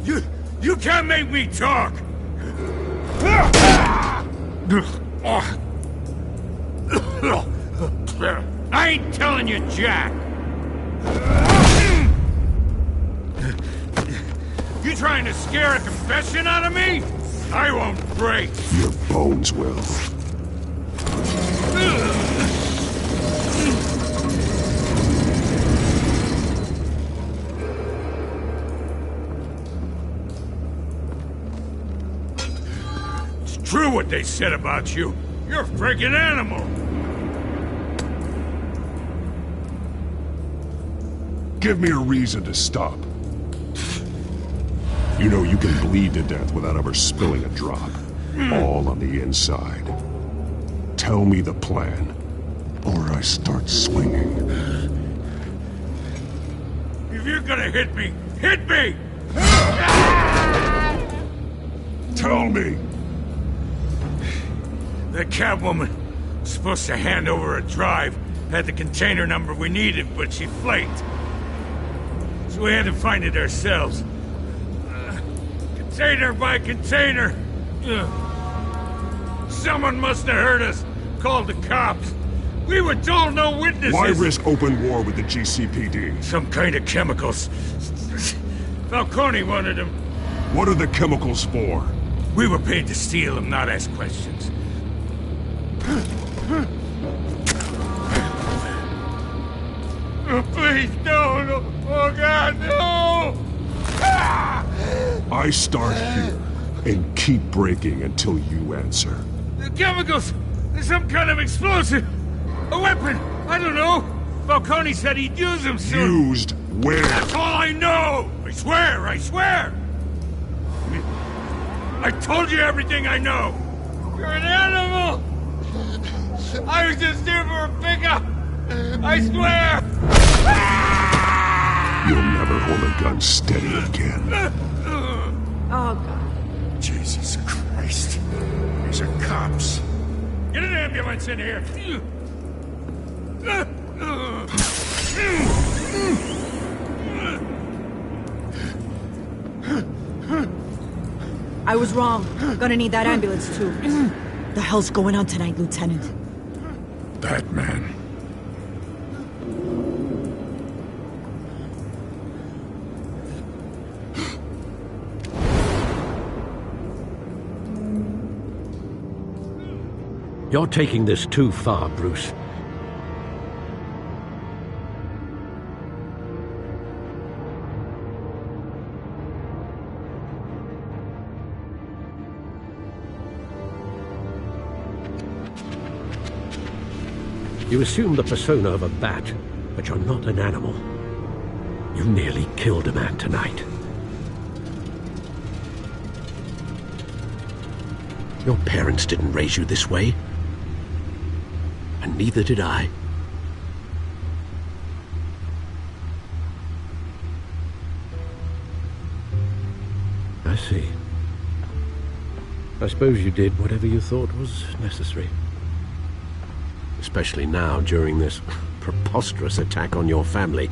You can't make me talk! I ain't telling you, Jack! You trying to scare a confession out of me? I won't break! Your bones will. It's true what they said about you. You're a freaking animal! Give me a reason to stop. You know you can bleed to death without ever spilling a drop. All on the inside. Tell me the plan, or I start swinging. If you're gonna hit me, hit me! Tell me! The Catwoman was supposed to hand over a drive, had the container number we needed, but she flaked. So we had to find it ourselves. Container by container. Someone must have heard us, called the cops. We were told no witnesses. Why risk open war with the GCPD? Some kind of chemicals. Falcone wanted them. What are the chemicals for? We were paid to steal them, not ask questions. Oh, please, no. Oh, God, no! I start here and keep breaking until you answer. The chemicals! There's some kind of explosive! A weapon! I don't know! Falcone said he'd use them soon! Used where? That's all I know! I swear! I told you everything I know! You're an animal! I was just here for a pickup! I swear! You'll never hold a gun steady again. Oh, God. Jesus Christ. These are cops. Get an ambulance in here. I was wrong. Gonna need that ambulance, too. The hell's going on tonight, Lieutenant? Batman. You're taking this too far, Bruce. You assume the persona of a bat, but you're not an animal. You nearly killed a man tonight. Your parents didn't raise you this way. And neither did I. I see. I suppose you did whatever you thought was necessary. Especially now, during this preposterous attack on your family.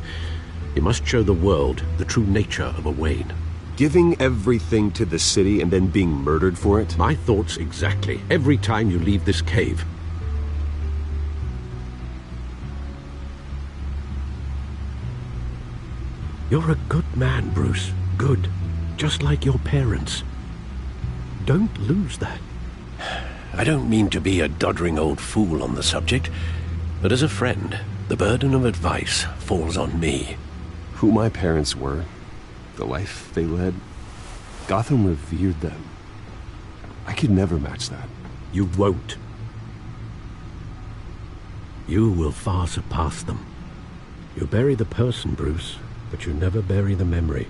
You must show the world the true nature of a Wayne. Giving everything to the city and then being murdered for it? My thoughts exactly. Every time you leave this cave. You're a good man, Bruce. Good. Just like your parents. Don't lose that. I don't mean to be a doddering old fool on the subject, but as a friend, the burden of advice falls on me. Who my parents were, the life they led, Gotham revered them. I could never match that. You won't. You will far surpass them. You bury the person, Bruce, but you never bury the memory.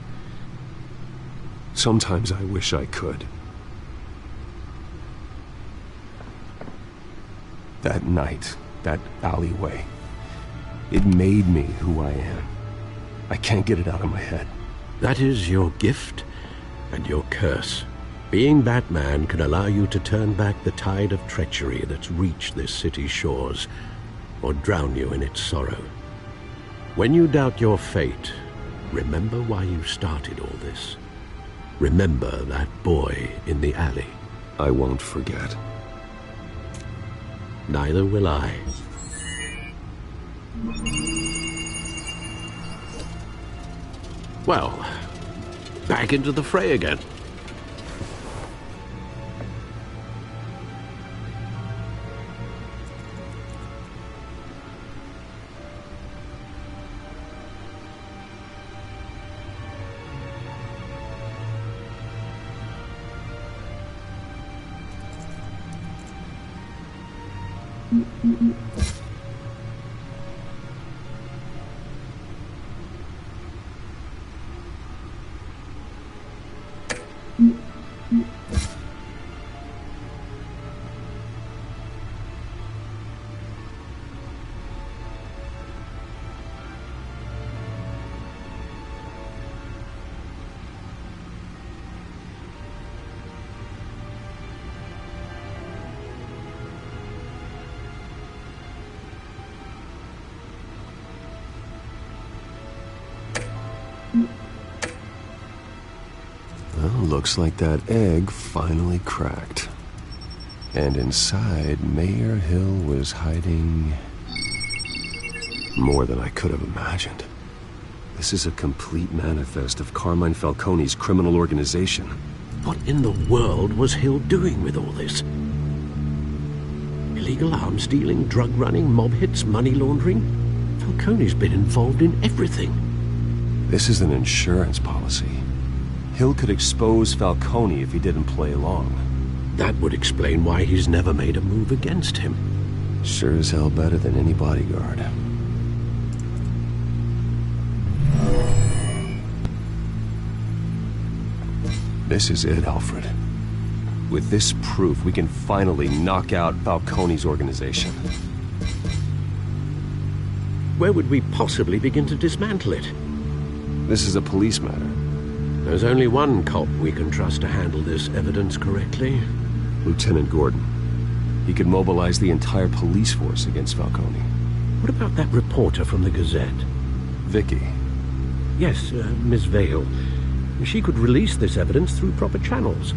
Sometimes I wish I could. That night, that alleyway, it made me who I am. I can't get it out of my head. That is your gift and your curse. Being Batman can allow you to turn back the tide of treachery that's reached this city's shores, or drown you in its sorrow. When you doubt your fate, remember why you started all this. Remember that boy in the alley. I won't forget. Neither will I. Well, back into the fray again. Looks like that egg finally cracked. And inside, Mayor Hill was hiding more than I could have imagined. This is a complete manifest of Carmine Falcone's criminal organization. What in the world was Hill doing with all this? Illegal arms dealing, drug running, mob hits, money laundering? Falcone's been involved in everything. This is an insurance policy. Hill could expose Falcone if he didn't play along. That would explain why he's never made a move against him. Sure as hell better than any bodyguard. This is it, Alfred. With this proof, we can finally knock out Falcone's organization. Where would we possibly begin to dismantle it? This is a police matter. There's only one cop we can trust to handle this evidence correctly. Lieutenant Gordon. He could mobilize the entire police force against Falcone. What about that reporter from the Gazette? Vicky. Yes, Miss Vale. She could release this evidence through proper channels.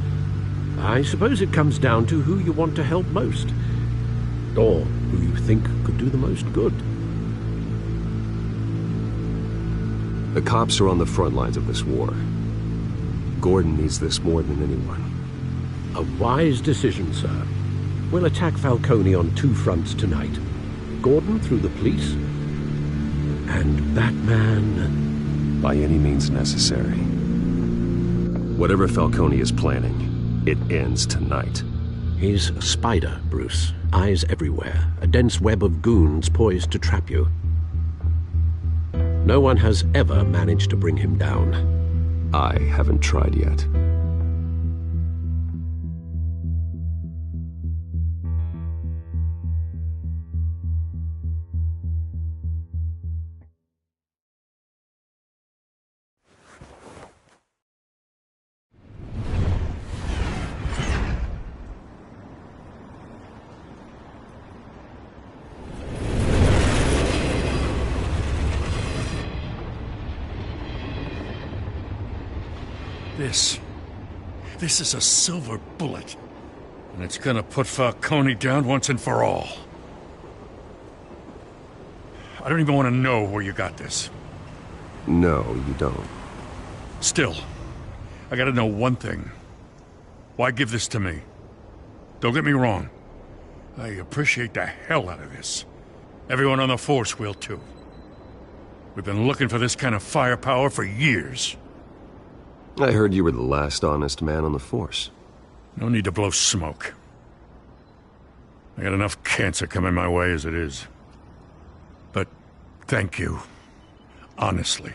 I suppose it comes down to who you want to help most. Or who you think could do the most good. The cops are on the front lines of this war. Gordon needs this more than anyone. A wise decision, sir. We'll attack Falcone on two fronts tonight. Gordon through the police, and Batman... by any means necessary. Whatever Falcone is planning, it ends tonight. He's a spider, Bruce. Eyes everywhere. A dense web of goons poised to trap you. No one has ever managed to bring him down. I haven't tried yet. This is a silver bullet. And it's gonna put Falcone down once and for all. I don't even want to know where you got this. No, you don't. Still, I gotta know one thing. Why give this to me? Don't get me wrong. I appreciate the hell out of this. Everyone on the force will too. We've been looking for this kind of firepower for years. I heard you were the last honest man on the force. No need to blow smoke. I got enough cancer coming my way as it is. But thank you. Honestly.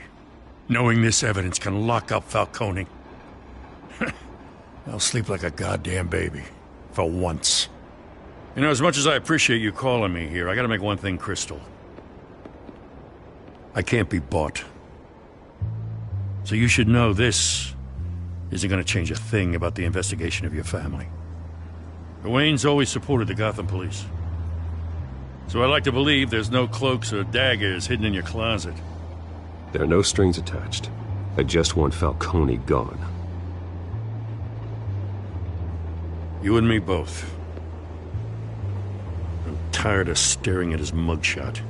Knowing this evidence can lock up Falcone. I'll sleep like a goddamn baby. For once. You know, as much as I appreciate you calling me here, I gotta make one thing crystal. I can't be bought. So you should know this isn't gonna change a thing about the investigation of your family. The Waynes always supported the Gotham police. So I like to believe there's no cloaks or daggers hidden in your closet. There are no strings attached. I just want Falcone gone. You and me both. I'm tired of staring at his mugshot.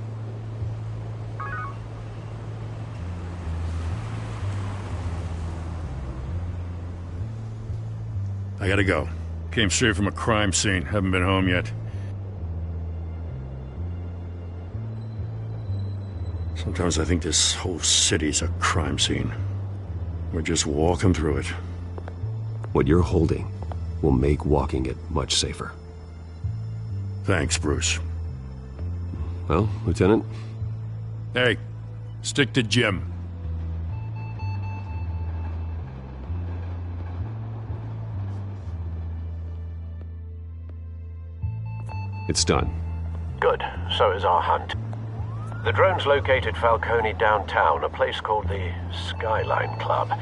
I gotta go. Came straight from a crime scene. Haven't been home yet. Sometimes I think this whole city's a crime scene. We're just walking through it. What you're holding will make walking it much safer. Thanks, Bruce. Well, Lieutenant? Hey, stick to Jim. It's done. Good. So is our hunt. The drones located Falcone downtown, a place called the Skyline Club.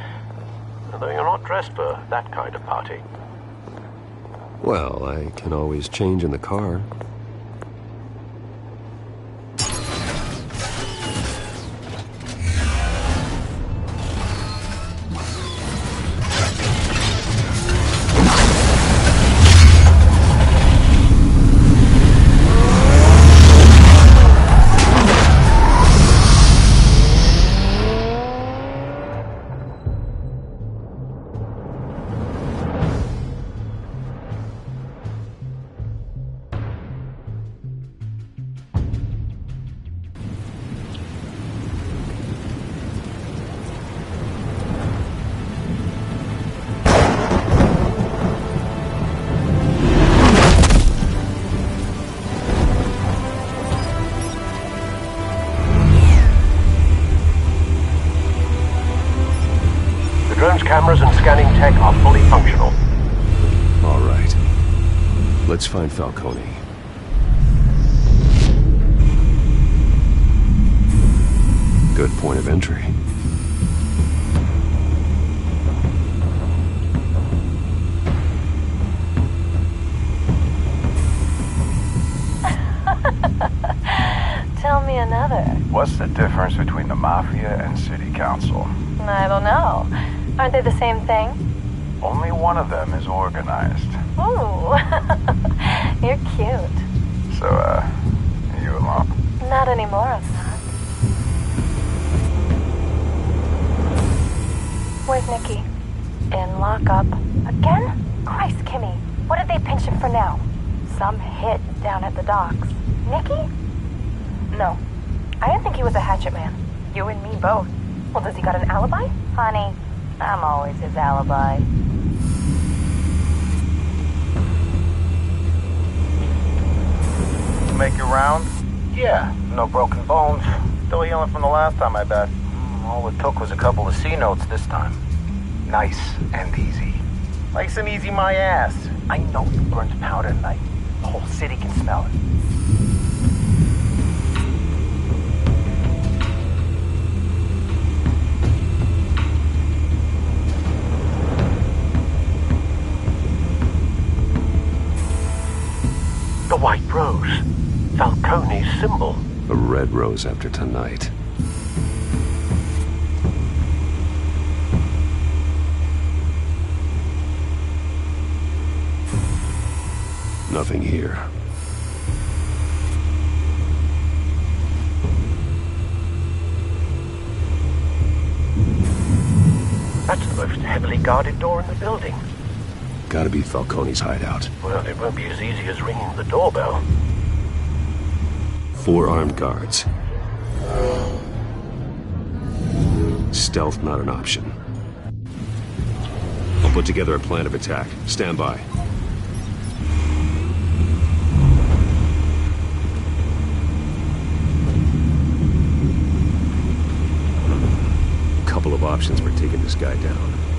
Although you're not dressed for that kind of party. Well, I can always change in the car. Cameras and scanning tech are fully functional. All right. Let's find Falcone. Good point of entry. Tell me another. What's the difference between the Mafia and City Council? I don't know. Aren't they the same thing? Only one of them is organized. Ooh, you're cute. So, are you alone? Not anymore, I'm not. Where's Nicky? In lockup. Again? Christ, Kimmy. What did they pinch him for now? Some hit down at the docks. Nicky? No. I didn't think he was a hatchet man. You and me both. Well, does he got an alibi? Honey, I'm always his alibi. Make your round? Yeah, no broken bones. Still healing from the last time, I bet. All it took was a couple of C notes this time. Nice and easy. Nice and easy my ass. I know you burned powder tonight. The whole city can smell it. The white rose. Falcone's symbol. A red rose after tonight. Nothing here. That's the most heavily guarded door in the building. Gotta be Falcone's hideout. Well, it won't be as easy as ringing the doorbell. 4 armed guards. Stealth not an option. I'll put together a plan of attack. Stand by. Couple options for taking this guy down.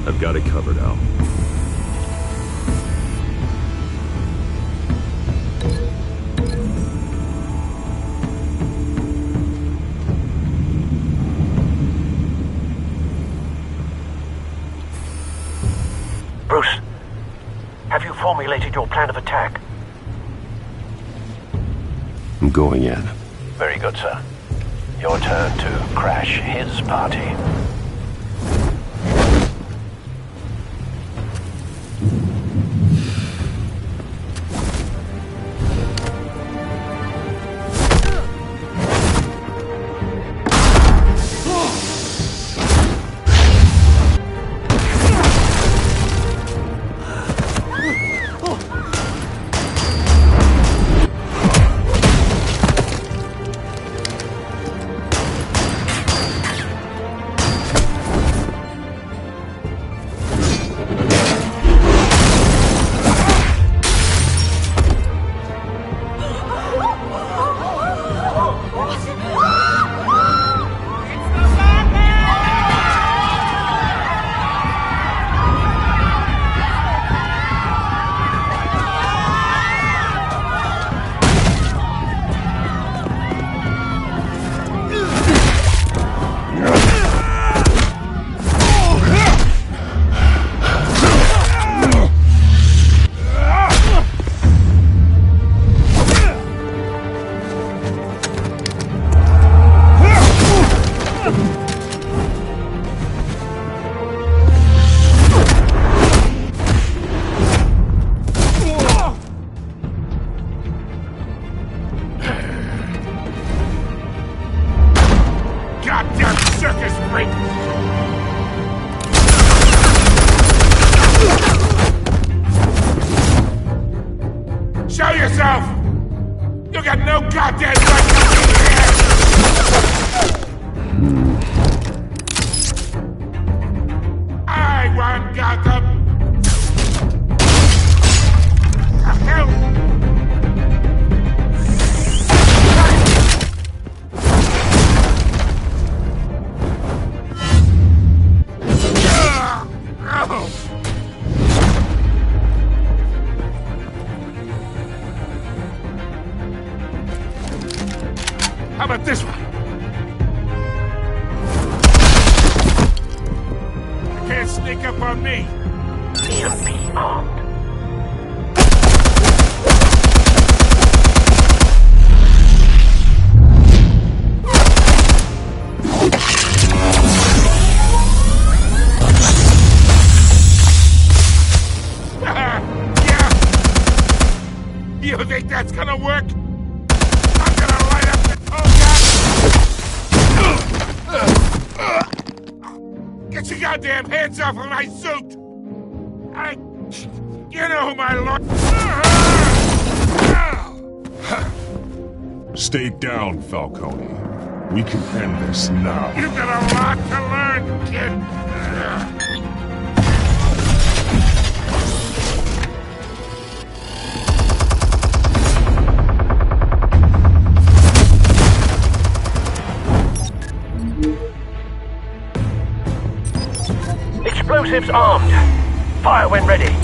I've got it covered, Al. Bruce, have you formulated your plan of attack? I'm going in. Very good, sir. Your turn to crash his party. Show yourself! You got no goddamn right to be here! I want Gotham! The hell? How about this one? You can't sneak up on me. EMP armed. Yeah. You think that's gonna work? I'm gonna light up the Get your goddamn hands off of my suit! You know who my lord... Stay down, Falcone. We can end this now. You've got a lot to learn, kid. Explosives armed. Fire when ready.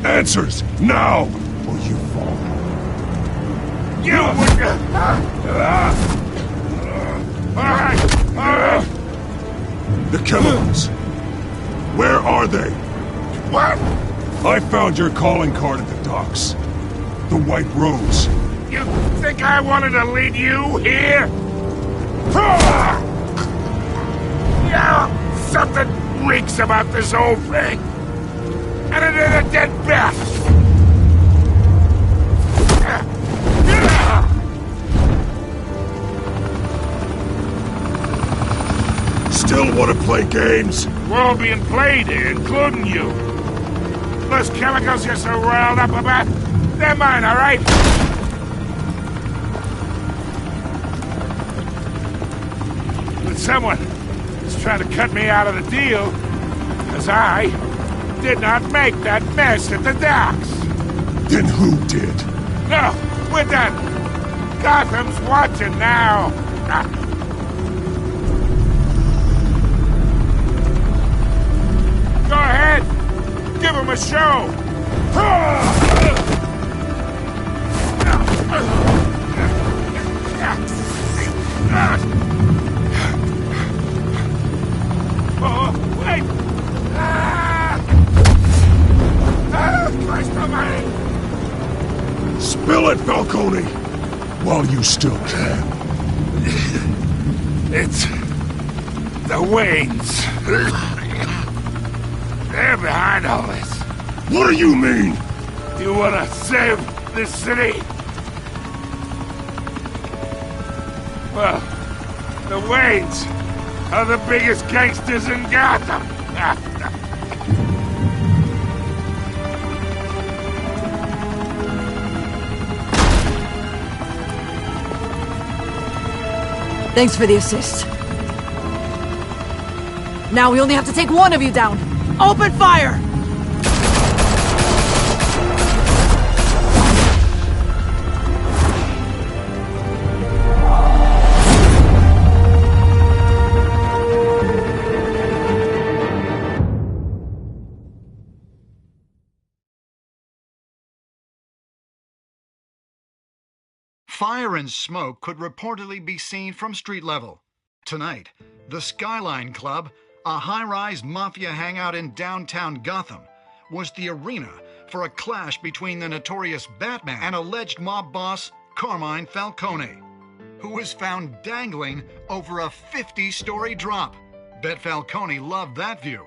Answers, now, or you fall. You The chemicals. Where are they? What? I found your calling card at the docks. The White Rose. You think I wanted to lead you here? Yeah, something reeks about this whole thing. And it is a dead bat! Still want to play games? We're all being played here, including you. Those chemicals you're so riled up about, they're mine, all right? But someone is trying to cut me out of the deal, because I did not make that mess at the docks. Then who did? No, we're done. Gotham's watching now. Go ahead. Give him a show. Oh, wait. Christ almighty! Spill it, Falcone! While you still can. It's the Waynes. They're behind all this. What do you mean? You want to save this city? Well, the Waynes are the biggest gangsters in Gotham. Thanks for the assist. Now we only have to take one of you down. Open fire! Fire and smoke could reportedly be seen from street level. Tonight, the Skyline Club, a high-rise mafia hangout in downtown Gotham, was the arena for a clash between the notorious Batman and alleged mob boss Carmine Falcone, who was found dangling over a 50-story drop. Bet Falcone loved that view.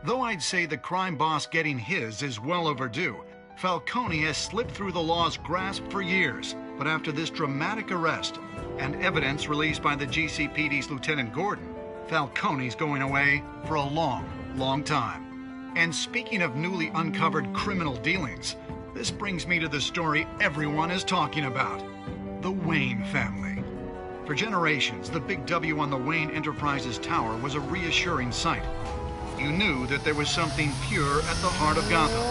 Though I'd say the crime boss getting his is well overdue, Falcone has slipped through the law's grasp for years. But after this dramatic arrest and evidence released by the GCPD's Lieutenant Gordon, Falcone's going away for a long, long time. And speaking of newly uncovered criminal dealings, this brings me to the story everyone is talking about: the Wayne family. For generations, the big W on the Wayne Enterprises Tower was a reassuring sight. You knew that there was something pure at the heart of Gotham,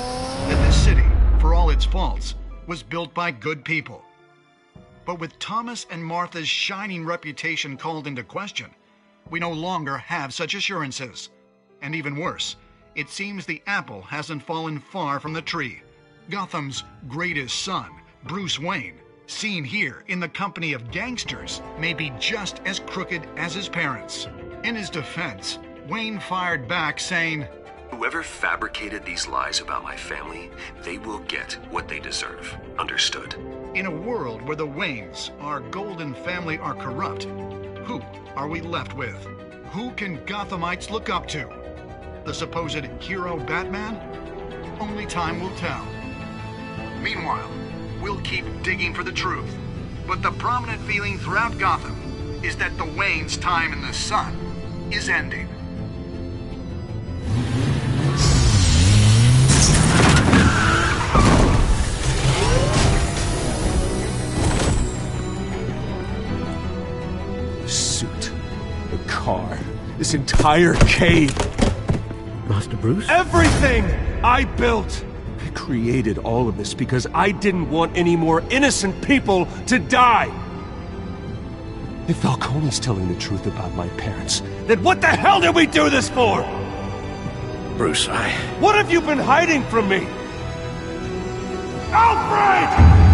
that this city, for all its faults, was built by good people. But with Thomas and Martha's shining reputation called into question, we no longer have such assurances. And even worse, it seems the apple hasn't fallen far from the tree. Gotham's greatest son, Bruce Wayne, seen here in the company of gangsters, may be just as crooked as his parents. In his defense, Wayne fired back saying, "Whoever fabricated these lies about my family, they will get what they deserve. Understood?" In a world where the Waynes, our golden family, are corrupt, who are we left with? Who can Gothamites look up to? The supposed hero Batman? Only time will tell. Meanwhile, we'll keep digging for the truth. But the prominent feeling throughout Gotham is that the Waynes' time in the sun is ending. The suit, the car, this entire cave. Master Bruce? Everything I built! I created all of this because I didn't want any more innocent people to die! If Falcone's telling the truth about my parents, then what the hell did we do this for? Bruce, What have you been hiding from me? Alfred!